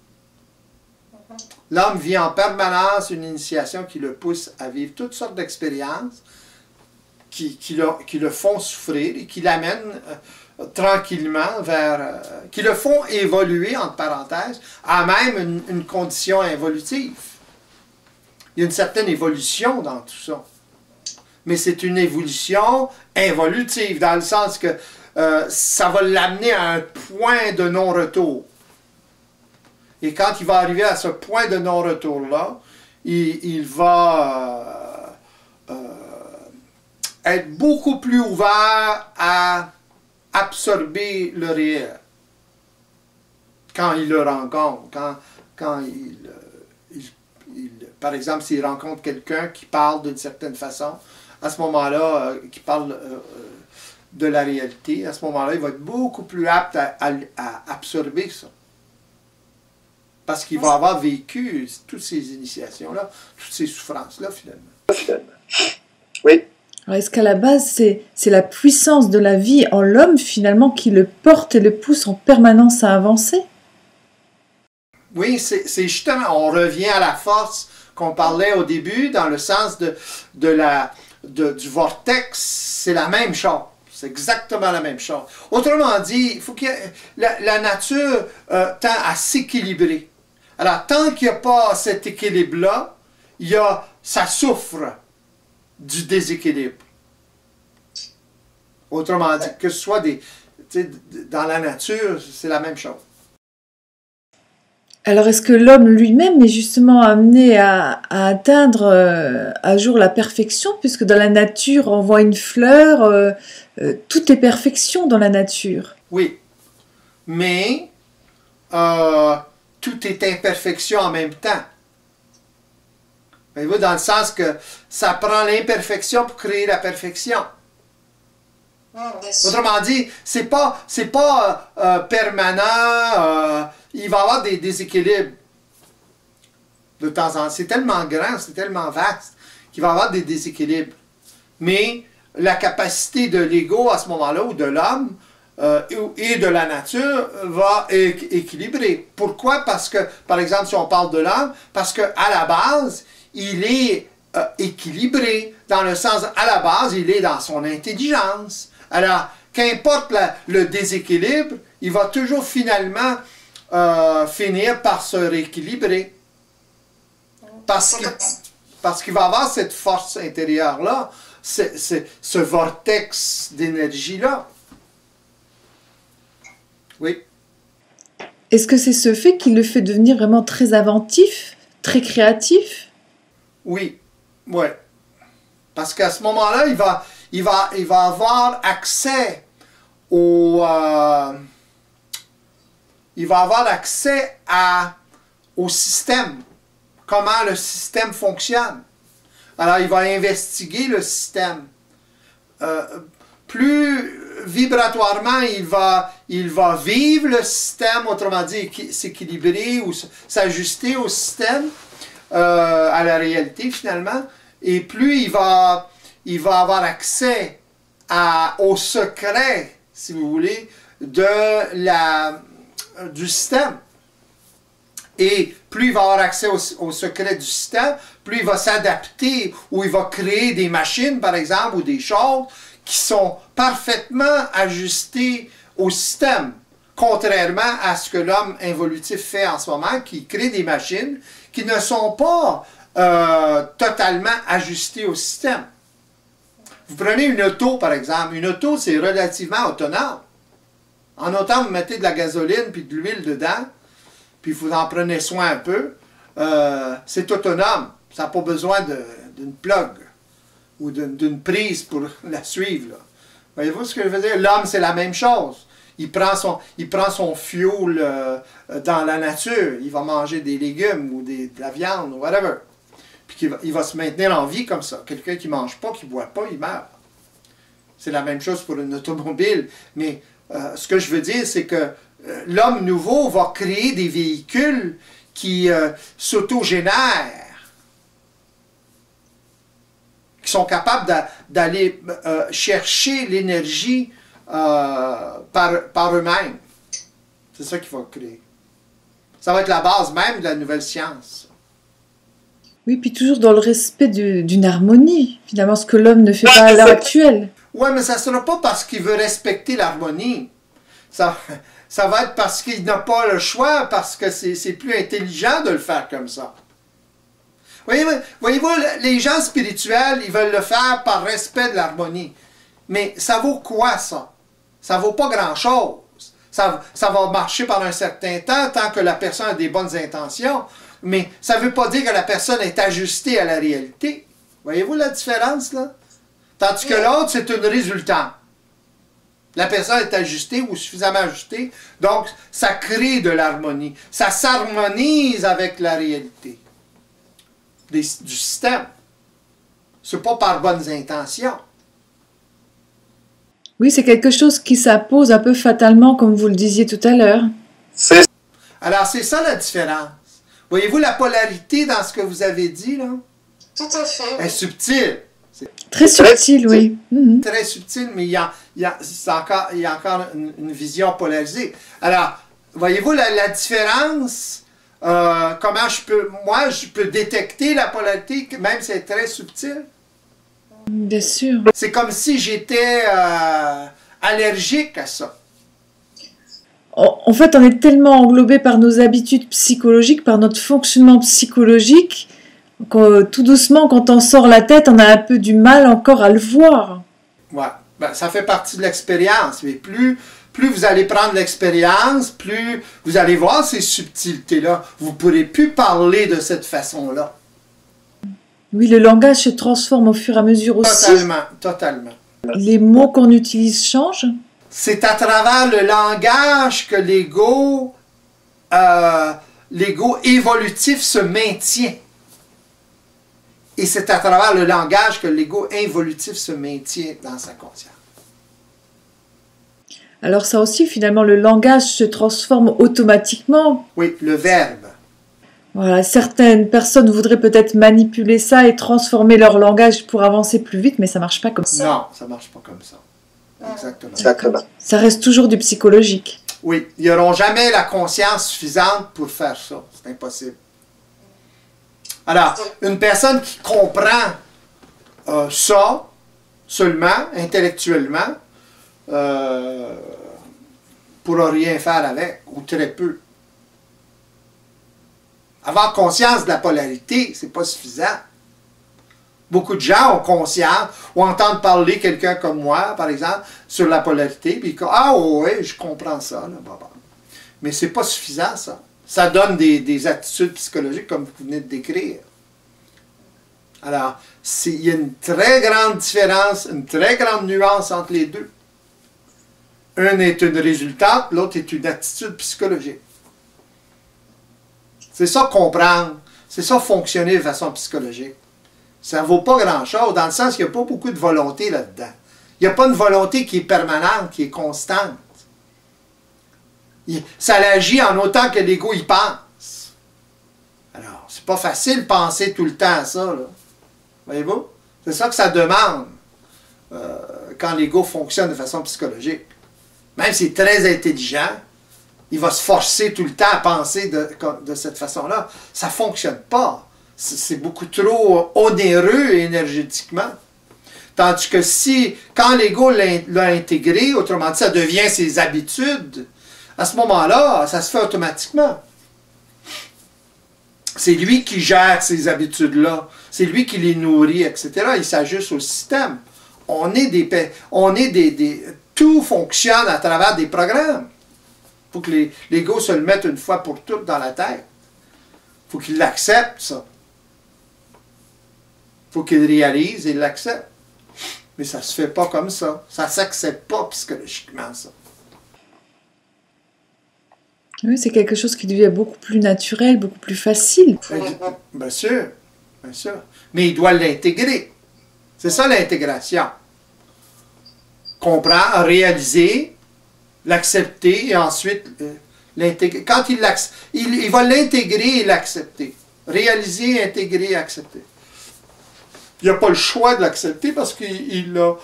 l'homme vit en permanence une initiation qui le pousse à vivre toutes sortes d'expériences qui le font souffrir et qui l'amènent tranquillement qui le font évoluer, entre parenthèses, à même une condition involutive. Il y a une certaine évolution dans tout ça. Mais c'est une évolution involutive, dans le sens que ça va l'amener à un point de non-retour. Et quand il va arriver à ce point de non-retour-là, il va être beaucoup plus ouvert à absorber le réel. Quand il le rencontre, quand par exemple, s'il rencontre quelqu'un qui parle d'une certaine façon, à ce moment-là, qui parle de la réalité, à ce moment-là, il va être beaucoup plus apte à absorber ça. Parce qu'il va avoir vécu toutes ces initiations-là, toutes ces souffrances-là, finalement.
Oui.
Alors, est-ce qu'à la base, c'est la puissance de la vie en l'homme, finalement, qui le porte et le pousse en permanence à avancer?
Oui, c'est justement, on revient à la force qu'on parlait au début, dans le sens du vortex, c'est la même chose. C'est exactement la même chose. Autrement dit, il faut que la nature tend à s'équilibrer. Alors, tant qu'il n'y a pas cet équilibre-là, ça souffre du déséquilibre. Autrement dit, que ce soit dans la nature, c'est la même chose.
Alors, est-ce que l'homme lui-même est justement amené à atteindre un jour la perfection, puisque dans la nature, on voit une fleur, tout est perfection dans la nature.
Oui, mais tout est imperfection en même temps. Voyez-vous, dans le sens que ça prend l'imperfection pour créer la perfection. Autrement dit, c'est pas permanent, il va y avoir des déséquilibres de temps en temps. C'est tellement grand, c'est tellement vaste qu'il va y avoir des déséquilibres. Mais la capacité de l'ego à ce moment-là, ou de l'homme, et de la nature, va équilibrer. Pourquoi? Parce que, par exemple, si on parle de l'homme, parce qu'à la base, il est équilibré, dans le sens, à la base, il est dans son intelligence. Alors, qu'importe le déséquilibre, il va toujours finalement finir par se rééquilibrer. Parce qu'il va avoir cette force intérieure-là, ce vortex d'énergie-là. Oui.
Est-ce que c'est ce fait qui le fait devenir vraiment très inventif, très créatif?
Oui, ouais. Parce qu'à ce moment-là, il va avoir accès au système, comment le système fonctionne. Alors, il va investiguer le système. Plus vibratoirement il va vivre le système, autrement dit, s'équilibrer ou s'ajuster au système, à la réalité finalement, et plus il va avoir accès au secret, si vous voulez, du système. Et plus il va avoir accès au secret du système, plus il va s'adapter, ou il va créer des machines, par exemple, ou des choses qui sont parfaitement ajustées au système, contrairement à ce que l'homme involutif fait en ce moment, qui crée des machines qui ne sont pas totalement ajustées au système. Vous prenez une auto, par exemple. Une auto, c'est relativement autonome. En autant, vous mettez de la gasoline puis de l'huile dedans, puis vous en prenez soin un peu, c'est autonome. Ça n'a pas besoin d'une plug ou d'une prise pour la suivre. Là. Voyez-vous ce que je veux dire? L'homme, c'est la même chose. Il prend son fuel dans la nature. Il va manger des légumes ou de la viande ou whatever. Puis il va se maintenir en vie comme ça. Quelqu'un qui ne mange pas, qui ne boit pas, il meurt. C'est la même chose pour une automobile. Mais ce que je veux dire, c'est que l'homme nouveau va créer des véhicules qui s'autogénèrent, qui sont capables d'aller chercher l'énergie par eux-mêmes. C'est ça qu'il va créer. Ça va être la base même de la nouvelle science.
Oui, puis toujours dans le respect d'une harmonie, finalement, ce que l'homme ne fait pas à l'heure actuelle.
Oui, mais ça ne sera pas parce qu'il veut respecter l'harmonie. Ça va être parce qu'il n'a pas le choix, parce que c'est plus intelligent de le faire comme ça. Voyez-vous, les gens spirituels, ils veulent le faire par respect de l'harmonie. Mais ça vaut quoi, ça? Ça vaut pas grand-chose. Ça va marcher pendant un certain temps, tant que la personne a des bonnes intentions. Mais ça ne veut pas dire que la personne est ajustée à la réalité. Voyez-vous la différence, là? Tandis que l'autre, c'est une résultante. La personne est ajustée ou suffisamment ajustée, donc ça crée de l'harmonie. Ça s'harmonise avec la réalité du système. Ce n'est pas par bonnes intentions.
Oui, c'est quelque chose qui s'impose un peu fatalement, comme vous le disiez tout à l'heure.
Alors, c'est ça la différence. Voyez-vous la polarité dans ce que vous avez dit, là?
Tout à fait.
Elle est subtile.
Très subtil, oui. Mhm.
Très subtil, mais il y a encore une vision polarisée. Alors, voyez-vous la différence? Comment je peux détecter la polarité, même si c'est très subtil?
Bien sûr.
C'est comme si j'étais allergique à ça.
En fait, on est tellement englobé par nos habitudes psychologiques, par notre fonctionnement psychologique, que tout doucement, quand on sort la tête, on a un peu du mal encore à le voir.
Ouais. Ben, ça fait partie de l'expérience. Mais plus vous allez prendre l'expérience, plus vous allez voir ces subtilités-là. Vous ne pourrez plus parler de cette façon-là.
Oui, le langage se transforme au fur et à mesure aussi.
Totalement.
Les mots qu'on utilise changent.
C'est à travers le langage que l'ego évolutif se maintient. Et c'est à travers le langage que l'ego involutif se maintient dans sa conscience.
Alors ça aussi, finalement, le langage se transforme automatiquement.
Oui, le verbe.
Voilà, certaines personnes voudraient peut-être manipuler ça et transformer leur langage pour avancer plus vite, mais ça marche pas comme ça.
Non, ça ne marche pas comme ça. Exactement.
Ça reste toujours du psychologique.
Oui, ils n'auront jamais la conscience suffisante pour faire ça. C'est impossible. Alors, une personne qui comprend ça seulement, intellectuellement, pourra rien faire avec, ou très peu. Avoir conscience de la polarité, c'est pas suffisant. Beaucoup de gens ont conscience, ou entendent parler quelqu'un comme moi, par exemple, sur la polarité, puis ah oui, je comprends ça. Là, bah. Mais c'est pas suffisant, ça. Ça donne des attitudes psychologiques comme vous venez de décrire. Alors, il y a une très grande différence, une très grande nuance entre les deux. Un est une résultante, l'autre est une attitude psychologique. C'est ça comprendre, c'est ça fonctionner de façon psychologique. Ça ne vaut pas grand-chose, dans le sens qu'il n'y a pas beaucoup de volonté là-dedans. Il n'y a pas une volonté qui est permanente, qui est constante. Ça agit en autant que l'ego y pense. Alors, c'est pas facile de penser tout le temps à ça, là. Voyez-vous? C'est ça que ça demande quand l'ego fonctionne de façon psychologique. Même s'il est très intelligent, il va se forcer tout le temps à penser de cette façon-là. Ça ne fonctionne pas. C'est beaucoup trop onéreux énergétiquement. Tandis que quand l'ego l'a intégré, autrement dit, ça devient ses habitudes, à ce moment-là, ça se fait automatiquement. C'est lui qui gère ces habitudes-là. C'est lui qui les nourrit, etc. Il s'ajuste au système. Tout fonctionne à travers des programmes. Il faut que l'ego se le mette une fois pour toutes dans la tête. Il faut qu'il l'accepte, ça. Il faut qu'il réalise et l'accepte. Mais ça ne se fait pas comme ça. Ça ne s'accepte pas psychologiquement, ça.
Oui, c'est quelque chose qui devient beaucoup plus naturel, beaucoup plus facile.
Bien sûr, bien sûr. Mais il doit l'intégrer. C'est ça l'intégration. Comprendre, réaliser, l'accepter et ensuite l'intégrer. Quand il va l'intégrer et l'accepter. Réaliser, intégrer et accepter. Il n'a pas le choix de l'accepter parce qu'il l'a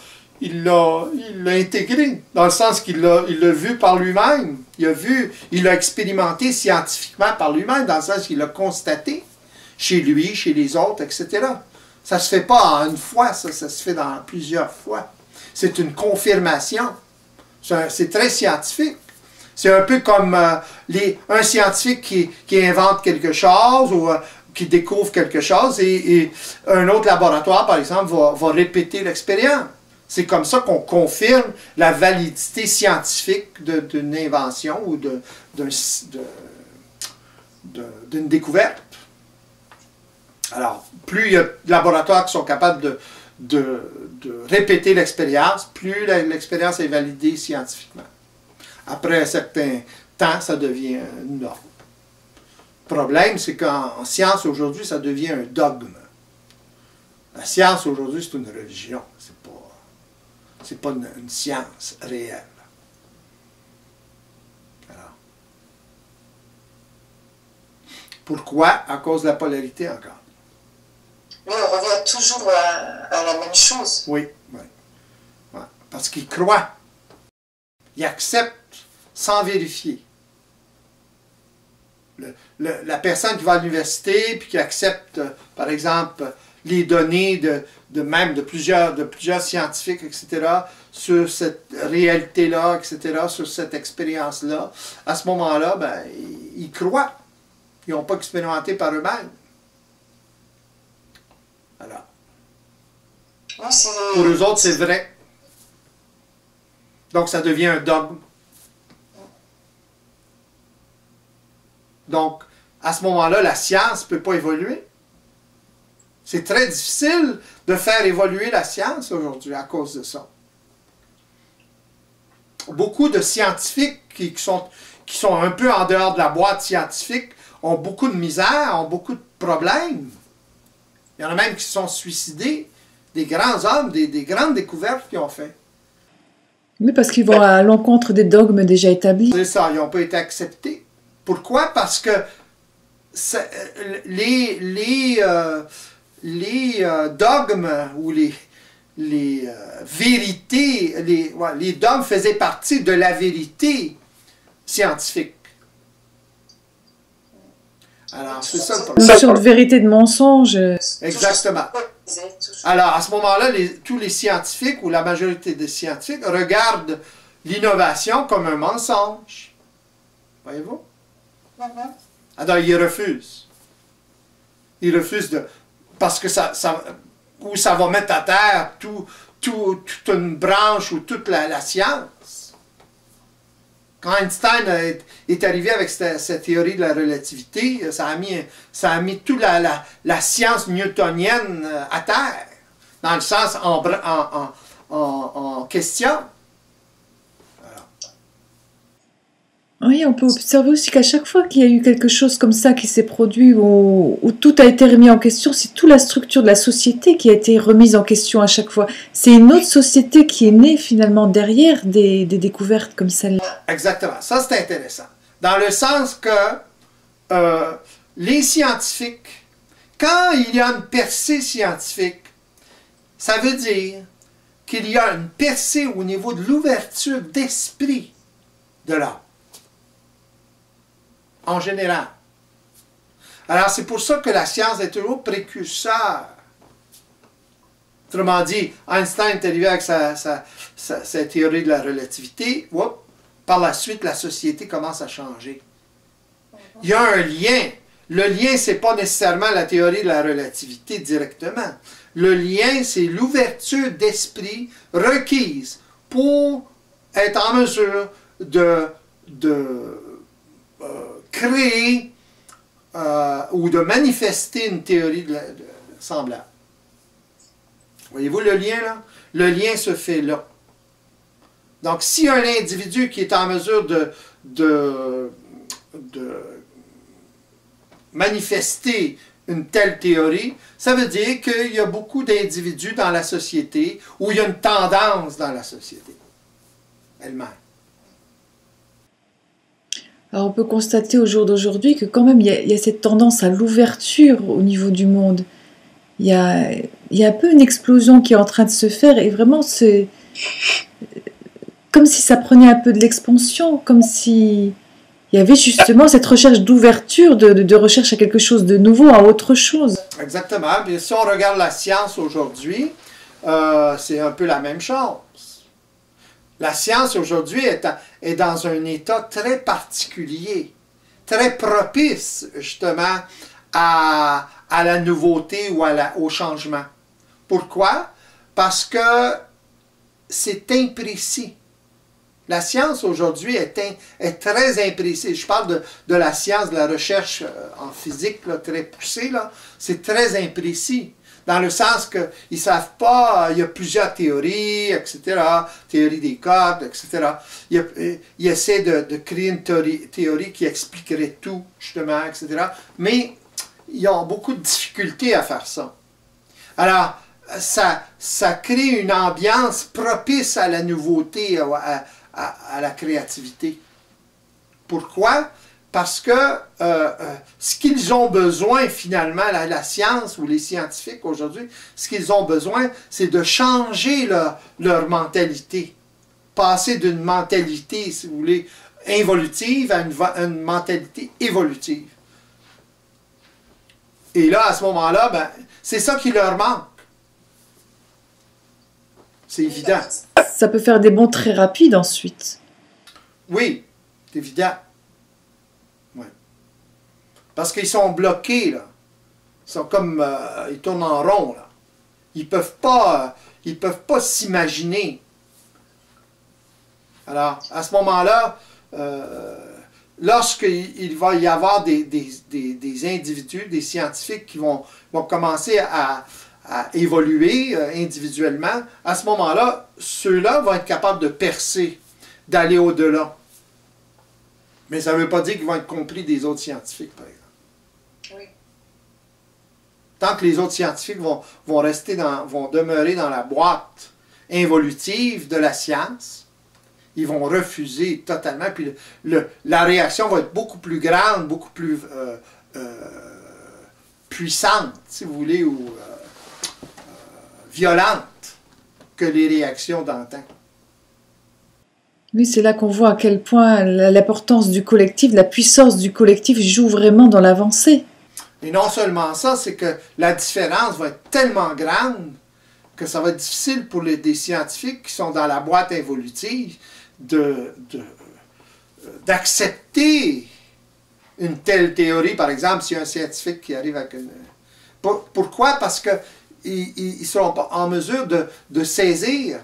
intégré, dans le sens qu'il l'a vu par lui-même. Il l'a expérimenté scientifiquement par lui-même, dans le sens qu'il l'a constaté chez lui, chez les autres, etc. Ça ne se fait pas en une fois, ça se fait dans plusieurs fois. C'est une confirmation. C'est très scientifique. C'est un peu comme un scientifique qui invente quelque chose ou qui découvre quelque chose et un autre laboratoire, par exemple, va répéter l'expérience. C'est comme ça qu'on confirme la validité scientifique d'une invention ou d'une découverte. Alors, plus il y a de laboratoires qui sont capables de répéter l'expérience, plus l'expérience est validée scientifiquement. Après un certain temps, ça devient une norme. Le problème, c'est qu'en science, aujourd'hui, ça devient un dogme. La science, aujourd'hui, c'est une religion. C'est pas une science réelle. Alors, Pourquoi? À cause de la polarité encore.
Oui, on revient toujours à la même chose.
Oui, oui. Ouais. Parce qu'il croit. Il accepte sans vérifier. La personne qui va à l'université puis qui accepte, par exemple, les données de plusieurs scientifiques, etc., sur cette réalité-là, etc., sur cette expérience-là, à ce moment-là, ben, ils croient. Ils n'ont pas expérimenté par eux-mêmes. Alors, pour eux autres, c'est vrai. Donc, ça devient un dogme. Donc, à ce moment-là, la science ne peut pas évoluer. C'est très difficile de faire évoluer la science aujourd'hui à cause de ça. Beaucoup de scientifiques qui sont un peu en dehors de la boîte scientifique ont beaucoup de misère, ont beaucoup de problèmes. Il y en a même qui se sont suicidés, des grands hommes, des grandes découvertes qu'ils ont fait.
Oui, parce qu'ils vont à l'encontre des dogmes déjà établis.
C'est ça, ils n'ont pas été acceptés. Pourquoi? Parce que les dogmes ou les vérités, les dogmes faisaient partie de la vérité scientifique. Alors, c'est ça le problème.
Une sorte de vérité de mensonge.
Exactement. Alors, à ce moment-là, tous les scientifiques, ou la majorité des scientifiques, regardent l'innovation comme un mensonge. Voyez-vous? Alors, ils refusent. Ils refusent parce que ça va mettre à terre toute une branche ou toute la science. Quand Einstein est arrivé avec cette théorie de la relativité, ça a mis toute la science newtonienne à terre, dans le sens en question.
Oui, on peut observer aussi qu'à chaque fois qu'il y a eu quelque chose comme ça qui s'est produit, où tout a été remis en question, c'est toute la structure de la société qui a été remise en question à chaque fois. C'est une autre société qui est née finalement derrière des découvertes comme celle-là.
Exactement. Ça, c'est intéressant. Dans le sens que les scientifiques, quand il y a une percée scientifique, ça veut dire qu'il y a une percée au niveau de l'ouverture d'esprit de l'homme. En général. Alors, c'est pour ça que la science est toujours précurseur. Autrement dit, Einstein est arrivé avec sa théorie de la relativité. Par la suite, la société commence à changer. Il y a un lien. Le lien, ce n'est pas nécessairement la théorie de la relativité directement. Le lien, c'est l'ouverture d'esprit requise pour être en mesure de créer ou de manifester une théorie semblable. Voyez-vous le lien là? Le lien se fait là. Donc, si un individu qui est en mesure de manifester une telle théorie, ça veut dire qu'il y a beaucoup d'individus dans la société ou il y a une tendance dans la société elle-même.
Alors on peut constater au jour d'aujourd'hui que quand même il y a cette tendance à l'ouverture au niveau du monde. Il y a un peu une explosion qui est en train de se faire et vraiment c'est comme si ça prenait un peu de l'expansion, comme si il y avait justement cette recherche d'ouverture, de recherche à quelque chose de nouveau, à autre chose.
Exactement. Bien, si on regarde la science aujourd'hui, c'est un peu la même chose. La science aujourd'hui est dans un état très particulier, très propice justement à la nouveauté ou au changement. Pourquoi? Parce que c'est imprécis. La science aujourd'hui est très imprécise. Je parle de la science, de la recherche en physique là, très poussée. C'est très imprécis. Dans le sens qu'ils ne savent pas, il y a plusieurs théories, etc., théorie des cordes, etc. Ils essaient de créer une théorie qui expliquerait tout, justement, etc. Mais ils ont beaucoup de difficultés à faire ça. Alors, ça crée une ambiance propice à la nouveauté, à la créativité. Pourquoi? parce que ce qu'ils ont besoin finalement, la science ou les scientifiques aujourd'hui, ce qu'ils ont besoin, c'est de changer leur mentalité. Passer d'une mentalité, si vous voulez, involutive à une mentalité évolutive. Et là, à ce moment-là, ben, c'est ça qui leur manque. C'est évident.
Ça peut faire des bonds très rapides ensuite.
Oui, c'est évident. Ouais. Parce qu'ils sont bloqués, là. Ils sont comme... ils tournent en rond, là. Ils peuvent pas s'imaginer. Alors, à ce moment-là, lorsqu'il va y avoir des individus, des scientifiques qui vont commencer à évoluer individuellement, à ce moment-là, ceux-là vont être capables de percer, d'aller au-delà. Mais ça ne veut pas dire qu'ils vont être compris des autres scientifiques, par exemple.
Oui.
Tant que les autres scientifiques vont demeurer dans la boîte involutive de la science, ils vont refuser totalement, puis la réaction va être beaucoup plus grande, beaucoup plus puissante, si vous voulez, ou violente que les réactions d'antan.
Oui, c'est là qu'on voit à quel point l'importance du collectif, la puissance du collectif joue vraiment dans l'avancée.
Et non seulement ça, c'est que la différence va être tellement grande que ça va être difficile pour des scientifiques qui sont dans la boîte évolutive d'accepter une telle théorie. Par exemple, s'il y a un scientifique qui arrive avec une... Pourquoi? Parce qu'ils ne seront pas en mesure de saisir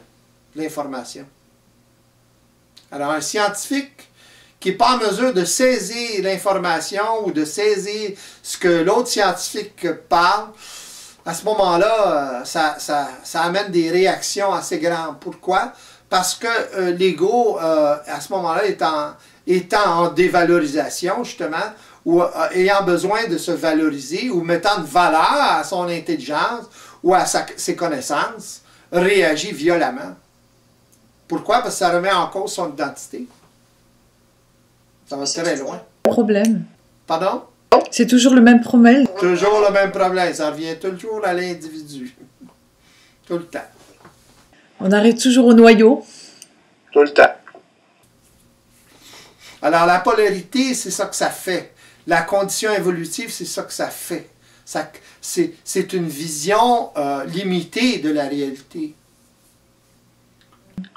l'information. Alors, un scientifique qui n'est pas en mesure de saisir l'information ou de saisir ce que l'autre scientifique parle, à ce moment-là, ça amène des réactions assez grandes. Pourquoi? Parce que l'ego, à ce moment-là, étant en dévalorisation, justement, ou ayant besoin de se valoriser, ou mettant de valeur à son intelligence, ou à ses connaissances, réagit violemment. Pourquoi? Parce que ça remet en cause son identité. Ça va très loin.
Problème.
Pardon?
C'est toujours le même problème.
Toujours le même problème. Ça revient toujours à l'individu. Tout le temps.
On arrive toujours au noyau.
Tout le temps. Alors, la polarité, c'est ça que ça fait. La condition évolutive, c'est ça que ça fait. C'est une vision limitée de la réalité.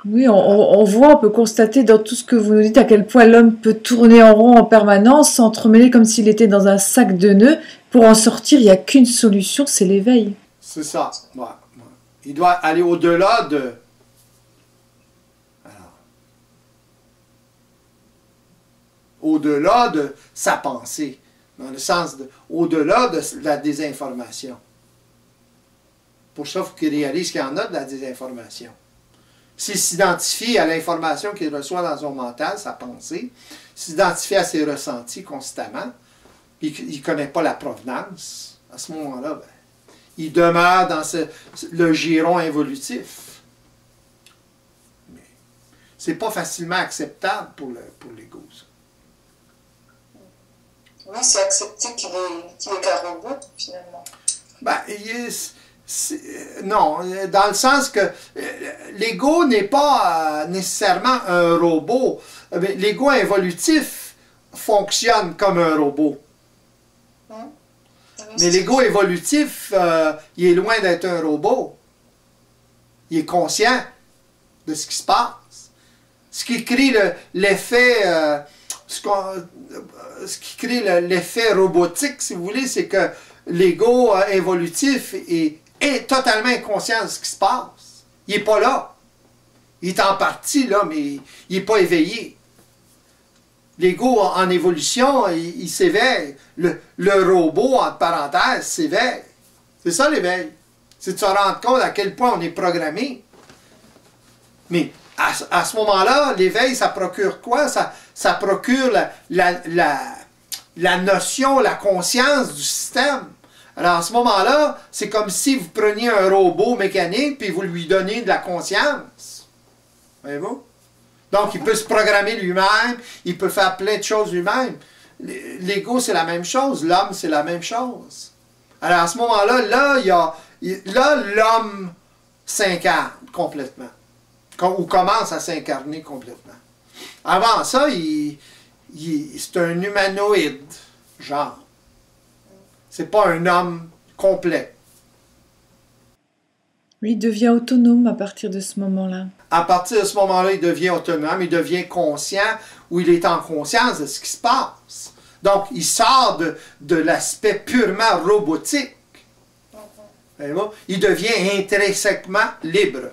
Oui, on voit, on peut constater dans tout ce que vous nous dites à quel point l'homme peut tourner en rond en permanence, s'entremêler comme s'il était dans un sac de nœuds. Pour en sortir, il n'y a qu'une solution, c'est l'éveil.
C'est ça. Ouais. Il doit aller au-delà de... au-delà de sa pensée, dans le sens de au-delà de la désinformation. Pour ça, il faut qu'il réalise qu'il y en a de la désinformation. S'il s'identifie à l'information qu'il reçoit dans son mental, sa pensée, s'identifie à ses ressentis constamment, il ne connaît pas la provenance, à ce moment-là, ben, il demeure dans le giron involutif. Mais ce n'est pas facilement acceptable pour l'ego.
Oui, c'est accepter qu'il est qu'un robot, finalement.
Ben, non, dans le sens que l'ego n'est pas nécessairement un robot. L'ego involutif fonctionne comme un robot. Mais l'ego évolutif, il est loin d'être un robot. Il est conscient de ce qui se passe. Ce qui crée l'effet... ce qui crée l'effet robotique, si vous voulez, c'est que l'ego évolutif est totalement inconscient de ce qui se passe. Il n'est pas là. Il est en partie là, mais il n'est pas éveillé. L'ego en évolution, il s'éveille. Le robot, entre parenthèses, s'éveille. C'est ça l'éveil. C'est de se rendre compte à quel point on est programmé. Mais à ce moment-là, l'éveil, ça procure quoi? Ça procure la notion, la conscience du système. Alors, à ce moment-là, c'est comme si vous preniez un robot mécanique puis vous lui donniez de la conscience. Voyez-vous? Donc, il peut se programmer lui-même, il peut faire plein de choses lui-même. l'ego, c'est la même chose. L'homme, c'est la même chose. Alors, à ce moment-là, là, l'homme s'incarne complètement. Ou commence à s'incarner complètement. Avant ça, c'est un humanoïde, genre. C'est pas un homme complet.
Lui devient autonome à partir de ce moment-là.
À partir de ce moment-là, il devient autonome, il devient conscient, ou il est en conscience de ce qui se passe. Donc, il sort de l'aspect purement robotique. Il devient intrinsèquement libre.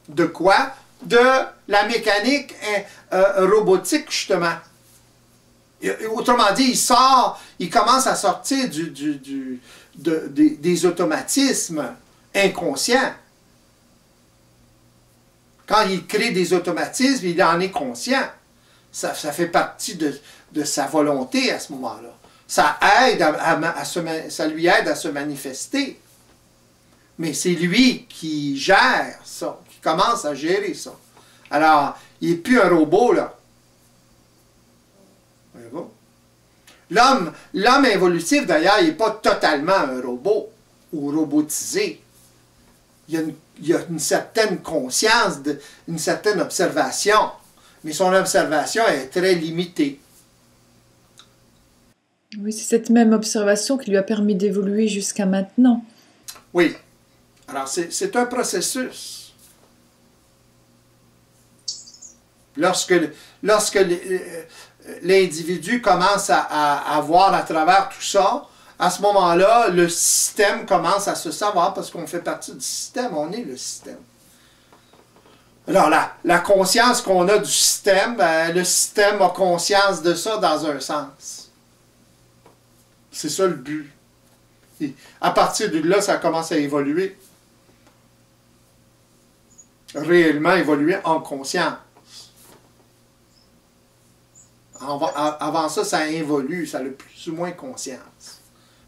De quoi? De la mécanique robotique, justement. Autrement dit, il commence à sortir des automatismes inconscients. Quand il crée des automatismes, il en est conscient. Ça fait partie de sa volonté à ce moment-là. Ça lui aide à se manifester. Mais c'est lui qui gère ça, qui commence à gérer ça. Alors, il n'est plus un robot, là. L'homme évolutif, d'ailleurs, il n'est pas totalement un robot ou robotisé. Il y a une certaine conscience, une certaine observation. Mais son observation est très limitée.
Oui, c'est cette même observation qui lui a permis d'évoluer jusqu'à maintenant.
Oui. Alors, c'est un processus. Lorsque l'individu commence à voir à travers tout ça, à ce moment-là, le système commence à se savoir parce qu'on fait partie du système, on est le système. Alors, la conscience qu'on a du système, le système a conscience de ça dans un sens. C'est ça le but. Et à partir de là, ça commence à évoluer. Réellement évoluer en conscience. Avant ça, ça évolue, ça a plus ou moins conscience.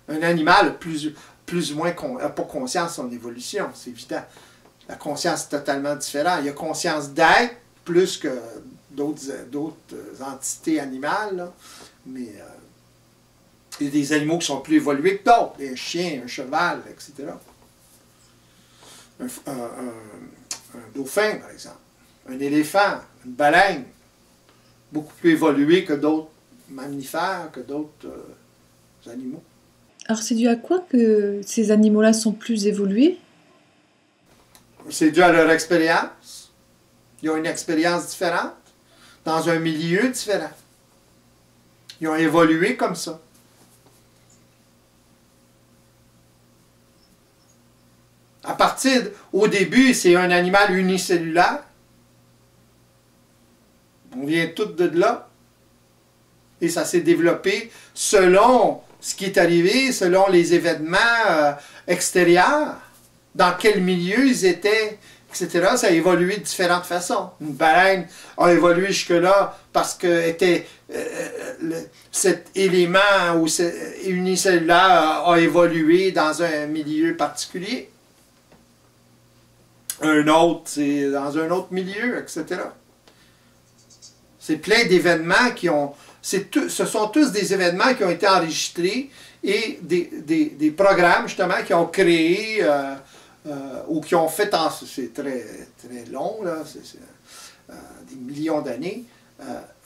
Un animal a plus ou moins pas conscience de son évolution, c'est évident. La conscience est totalement différente. Il y a conscience d'être plus que d'autres entités animales, là. Mais il y a des animaux qui sont plus évolués que d'autres. Un chien, un cheval, etc. Un dauphin, par exemple. Un éléphant, une baleine. Beaucoup plus évolués que d'autres mammifères, que d'autres animaux.
Alors c'est dû à quoi que ces animaux-là sont plus évolués?
C'est dû à leur expérience. Ils ont une expérience différente, dans un milieu différent. Ils ont évolué comme ça. Au début, c'est un animal unicellulaire. On vient tout de là. Et ça s'est développé selon ce qui est arrivé, selon les événements extérieurs, dans quel milieu ils étaient, etc. Ça a évolué de différentes façons. Une baleine a évolué jusque-là parce que cet élément ou unicellulaire a évolué dans un milieu particulier. Un autre, c'est dans un autre milieu, etc. C'est plein d'événements ce sont tous des événements qui ont été enregistrés et des programmes, justement, qui ont créé ou qui ont fait, c'est très, très long, là, des millions d'années,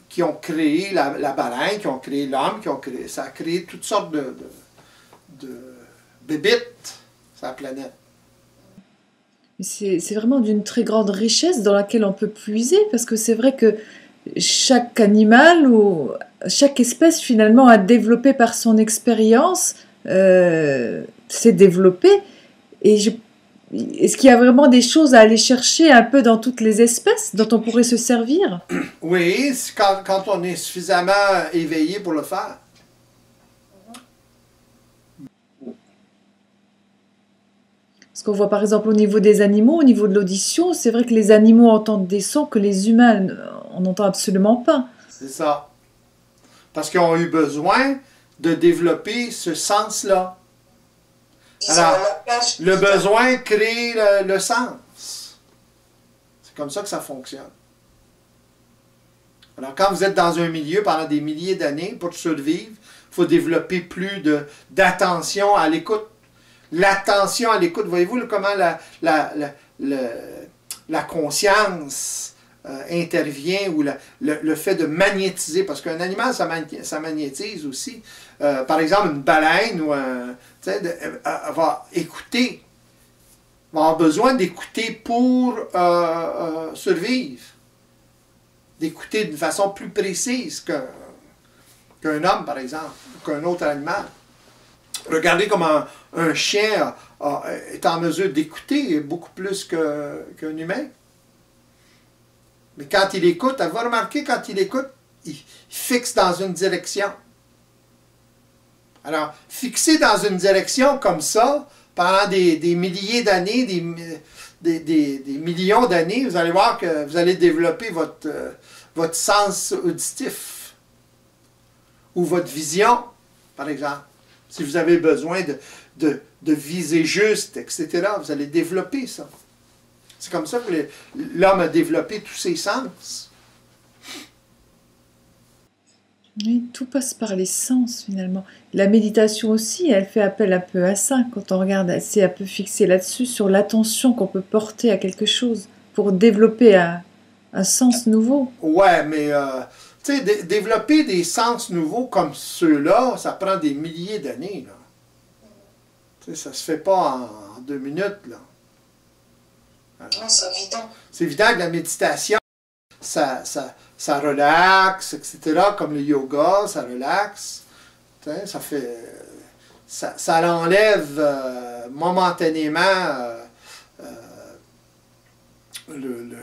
qui ont créé la baleine, qui ont créé l'homme, ça a créé toutes sortes de bébites sur la planète.
C'est vraiment d'une très grande richesse dans laquelle on peut puiser, parce que c'est vrai que chaque animal ou chaque espèce finalement a développé par son expérience, s'est développé. Et est-ce qu'il y a vraiment des choses à aller chercher un peu dans toutes les espèces dont on pourrait se servir?
Oui, quand on est suffisamment éveillé pour le faire.
Parce qu'on voit par exemple au niveau des animaux, au niveau de l'audition, c'est vrai que les animaux entendent des sons que les humains on n'entend absolument pas.
C'est ça. Parce qu'ils ont eu besoin de développer ce sens-là. Alors, le besoin crée le sens. C'est comme ça que ça fonctionne. Alors, quand vous êtes dans un milieu pendant des milliers d'années, pour survivre, il faut développer plus d'attention à l'écoute. L'attention à l'écoute, voyez-vous comment la conscience intervient, ou le fait de magnétiser, parce qu'un animal, ça magnétise aussi. Par exemple, une baleine ou va écouter, va avoir besoin d'écouter pour survivre, d'écouter d'une façon plus précise qu'un homme, par exemple, ou qu'un autre animal. Regardez comment un chien est en mesure d'écouter beaucoup plus qu'un humain. Mais quand il écoute, elle va remarquer, quand il écoute, il fixe dans une direction. Alors, fixer dans une direction comme ça, pendant des milliers d'années, des millions d'années, vous allez voir que vous allez développer votre sens auditif ou votre vision, par exemple. Si vous avez besoin de viser juste, etc., vous allez développer ça. C'est comme ça que l'homme a développé tous ses sens.
Oui, tout passe par les sens finalement. La méditation aussi, elle fait appel un peu à ça. Quand on regarde, c'est un peu fixé là-dessus, sur l'attention qu'on peut porter à quelque chose pour développer un sens nouveau.
Ouais, mais tu sais, développer des sens nouveaux comme ceux-là, ça prend des milliers d'années. Tu sais, ça se fait pas en 2 minutes, là.
Non, c'est évident.
C'est évident que la méditation, ça relaxe, etc. Comme le yoga, ça relaxe. Tu sais, ça fait... Ça l'enlève momentanément le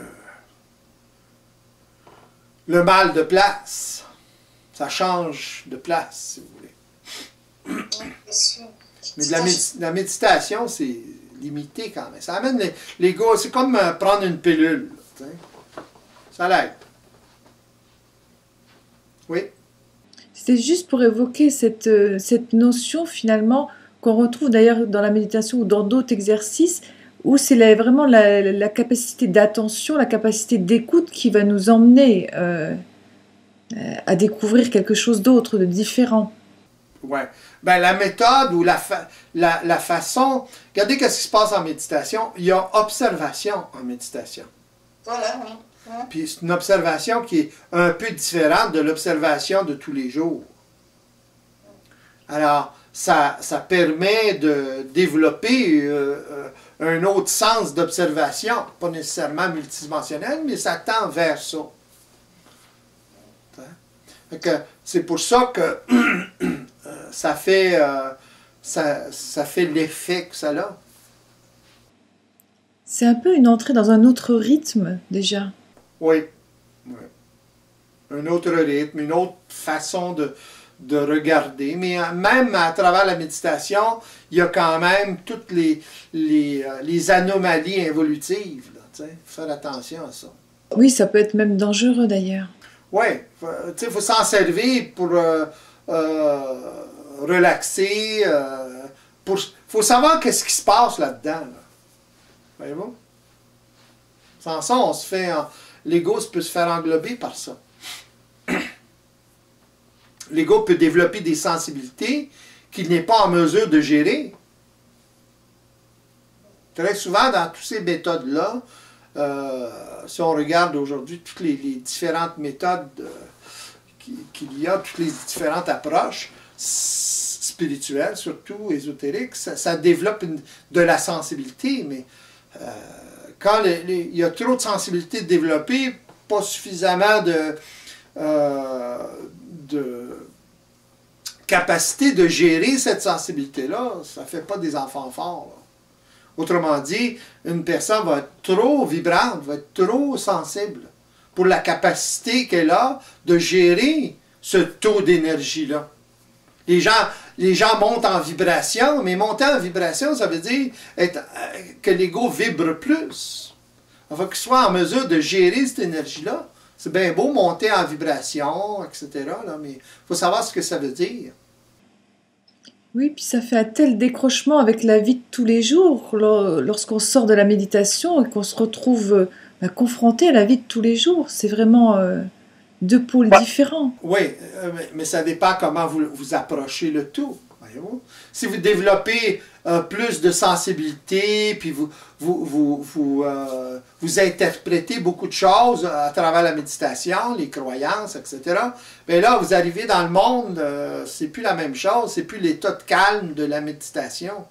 mal de place. Ça change de place, si vous voulez.
Bien sûr.
Mais la méditation, c'est limité quand même. Ça amène l'ego, c'est comme prendre une pilule. Tu sais. Ça l'aide. Oui.
C'était juste pour évoquer cette notion finalement qu'on retrouve d'ailleurs dans la méditation ou dans d'autres exercices, où c'est vraiment la capacité d'attention, la capacité d'écoute qui va nous emmener à découvrir quelque chose d'autre, de différent.
Ouais. Ben, la méthode ou la façon... Regardez ce qui se passe en méditation. Il y a observation en méditation.
Voilà, oui.
Puis c'est une observation qui est un peu différente de l'observation de tous les jours. Alors, ça permet de développer un autre sens d'observation, pas nécessairement multidimensionnel, mais ça tend vers ça. C'est pour ça que ça fait l'effet que ça a.
C'est un peu une entrée dans un autre rythme, déjà.
Oui. Un autre rythme, une autre façon de regarder. Mais même à travers la méditation, il y a quand même toutes les anomalies involutives. Il faut faire attention à ça.
Oui, ça peut être même dangereux d'ailleurs.
Oui, il faut s'en servir pour relaxer. Il faut savoir qu'est-ce qui se passe là-dedans. Là. Voyez-vous? Sans ça, on se fait... L'ego peut se faire englober par ça. L'ego peut développer des sensibilités qu'il n'est pas en mesure de gérer. Très souvent, dans toutes ces méthodes-là, si on regarde aujourd'hui toutes les différentes méthodes qu'il y a, toutes les différentes approches spirituelles, surtout ésotériques, ça développe de la sensibilité, mais quand il y a trop de sensibilité développée, pas suffisamment de capacité de gérer cette sensibilité-là, ça ne fait pas des enfants forts. Là. Autrement dit, une personne va être trop vibrante, va être trop sensible pour la capacité qu'elle a de gérer ce taux d'énergie-là. Les gens montent en vibration, mais monter en vibration, ça veut dire que l'ego vibre plus. Il faut qu'il soit en mesure de gérer cette énergie-là. C'est bien beau monter en vibration, etc., là, mais il faut savoir ce que ça veut dire.
Oui, puis ça fait un tel décrochement avec la vie de tous les jours, lorsqu'on sort de la méditation et qu'on se retrouve confronté à la vie de tous les jours. C'est vraiment deux pôles différents.
Oui, mais ça dépend comment vous approchez le tout. Voyez-vous? Si vous développez plus de sensibilité, puis vous interprétez beaucoup de choses à travers la méditation, les croyances, etc., bien là, vous arrivez dans le monde, c'est plus la même chose, c'est plus l'état de calme de la méditation.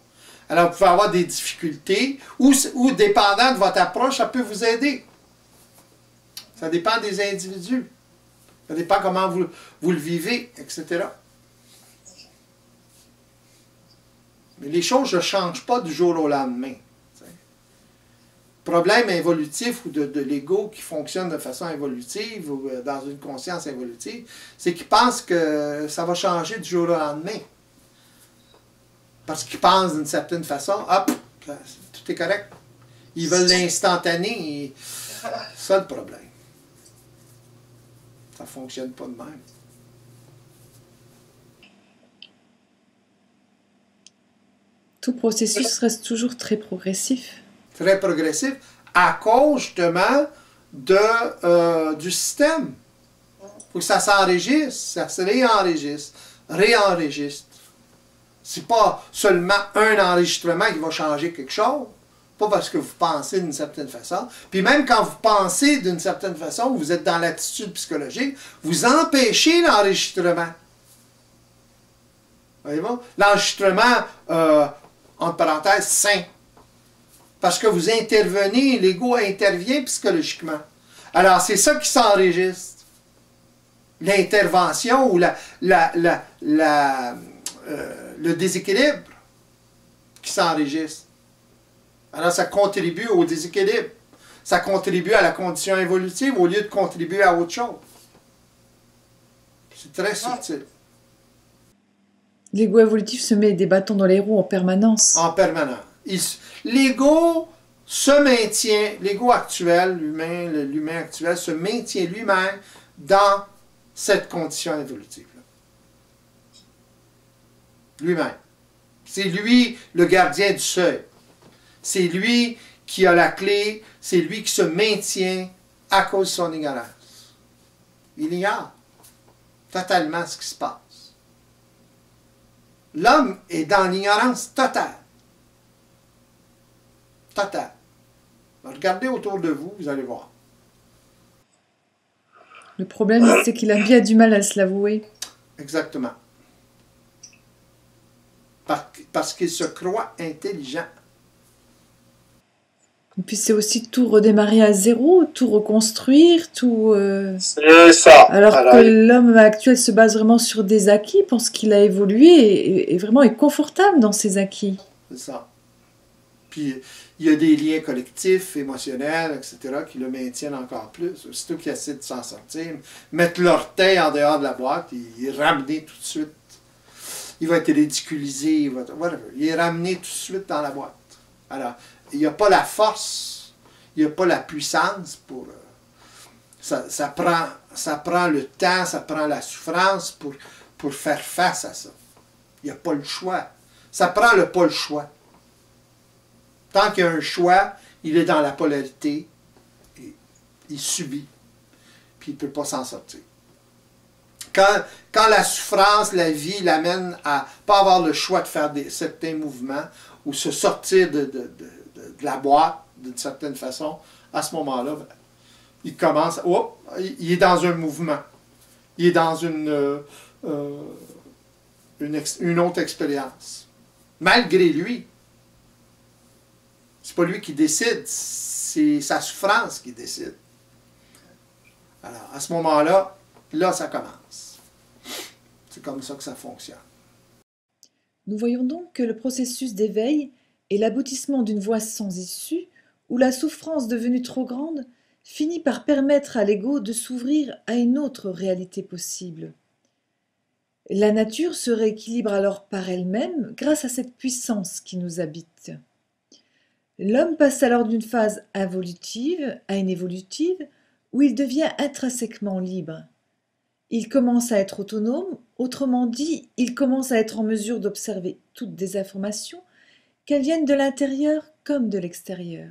Alors, vous pouvez avoir des difficultés, ou dépendant de votre approche, ça peut vous aider. Ça dépend des individus. Ça dépend comment vous le vivez, etc. Mais les choses ne changent pas du jour au lendemain. T'sais. Problème évolutif ou de l'ego qui fonctionne de façon évolutive ou dans une conscience évolutive, c'est qu'ils pensent que ça va changer du jour au lendemain. Parce qu'ils pensent d'une certaine façon, hop, tout est correct. Ils veulent l'instantané. C'est ça le problème. Ça ne fonctionne pas de même.
Tout processus reste toujours très progressif.
Très progressif, à cause justement du système. Il faut que ça s'enregistre, ça se réenregistre. C'est pas seulement un enregistrement qui va changer quelque chose, pas parce que vous pensez d'une certaine façon. Puis même quand vous pensez d'une certaine façon, vous êtes dans l'attitude psychologique, vous empêchez l'enregistrement. Voyez-vous? L'enregistrement, entre parenthèses, sain. Parce que vous intervenez, l'ego intervient psychologiquement. Alors, c'est ça qui s'enregistre. L'intervention ou le déséquilibre qui s'enregistre. Alors, ça contribue au déséquilibre. Ça contribue à la condition évolutive au lieu de contribuer à autre chose. C'est très subtil.
L'ego évolutif se met des bâtons dans les roues en permanence.
En permanence. L'ego se maintient, l'ego actuel, l'humain actuel, se maintient lui-même dans cette condition évolutive-là. Lui-même. C'est lui le gardien du seuil. C'est lui qui a la clé, c'est lui qui se maintient à cause de son ignorance. Il ignore totalement ce qui se passe. L'homme est dans l'ignorance totale. Totale. Regardez autour de vous, vous allez voir.
Le problème, c'est qu'il a bien du mal à se l'avouer.
Exactement. Parce qu'il se croit intelligent.
Et puis c'est aussi tout redémarrer à zéro, tout reconstruire, tout...
C'est ça.
Alors que l'homme actuel se base vraiment sur des acquis, pense qu'il a évolué et vraiment est confortable dans ses acquis.
C'est ça. Puis il y a des liens collectifs, émotionnels, etc., qui le maintiennent encore plus. Aussitôt qu'ils essaient de s'en sortir, mettre l'orteil en dehors de la boîte, il est ramené tout de suite. Il va être ridiculisé, whatever. Il est ramené tout de suite dans la boîte. Alors, il n'y a pas la force, il n'y a pas la puissance pour... Ça prend le temps, ça prend la souffrance pour faire face à ça. Il n'y a pas le choix. Ça prend pas le choix. Tant qu'il y a un choix, il est dans la polarité, et il subit, puis il ne peut pas s'en sortir. Quand la souffrance, la vie l'amène à ne pas avoir le choix de faire certains mouvements ou se sortir de la boîte d'une certaine façon, à ce moment-là, il commence, il est dans un mouvement. Il est dans une autre expérience. Malgré lui. C'est pas lui qui décide, c'est sa souffrance qui décide. Alors, à ce moment-là, là, ça commence. C'est comme ça que ça fonctionne.
Nous voyons donc que le processus d'éveil est l'aboutissement d'une voie sans issue, où la souffrance devenue trop grande finit par permettre à l'ego de s'ouvrir à une autre réalité possible. La nature se rééquilibre alors par elle-même grâce à cette puissance qui nous habite. L'homme passe alors d'une phase involutive à une évolutive où il devient intrinsèquement libre. Il commence à être autonome, autrement dit, il commence à être en mesure d'observer toutes des informations, qu'elles viennent de l'intérieur comme de l'extérieur.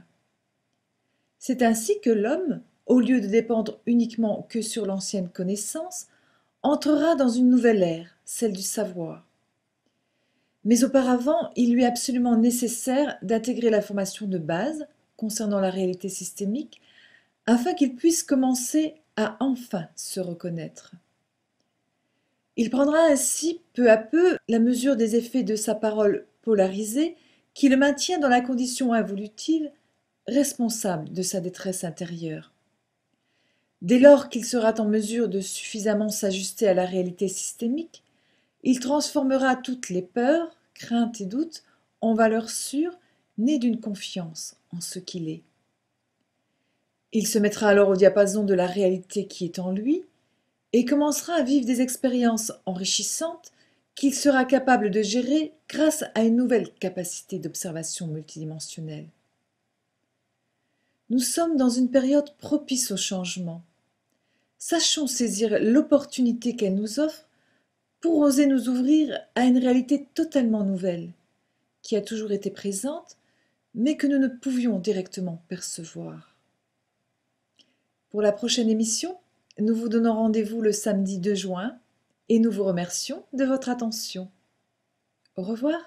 C'est ainsi que l'homme au lieu de dépendre uniquement que sur l'ancienne connaissance, entrera dans une nouvelle ère, celle du savoir. Mais auparavant, il lui est absolument nécessaire d'intégrer la formation de base concernant la réalité systémique afin qu'il puisse commencer à enfin se reconnaître. Il prendra ainsi peu à peu la mesure des effets de sa parole polarisée qui le maintient dans la condition involutive responsable de sa détresse intérieure. Dès lors qu'il sera en mesure de suffisamment s'ajuster à la réalité systémique, il transformera toutes les peurs, craintes et doutes en valeurs sûres nées d'une confiance en ce qu'il est. Il se mettra alors au diapason de la réalité qui est en lui et commencera à vivre des expériences enrichissantes qu'il sera capable de gérer grâce à une nouvelle capacité d'observation multidimensionnelle. Nous sommes dans une période propice au changement. Sachons saisir l'opportunité qu'elle nous offre pour oser nous ouvrir à une réalité totalement nouvelle, qui a toujours été présente, mais que nous ne pouvions directement percevoir. Pour la prochaine émission, nous vous donnons rendez-vous le samedi 2 juin et nous vous remercions de votre attention. Au revoir.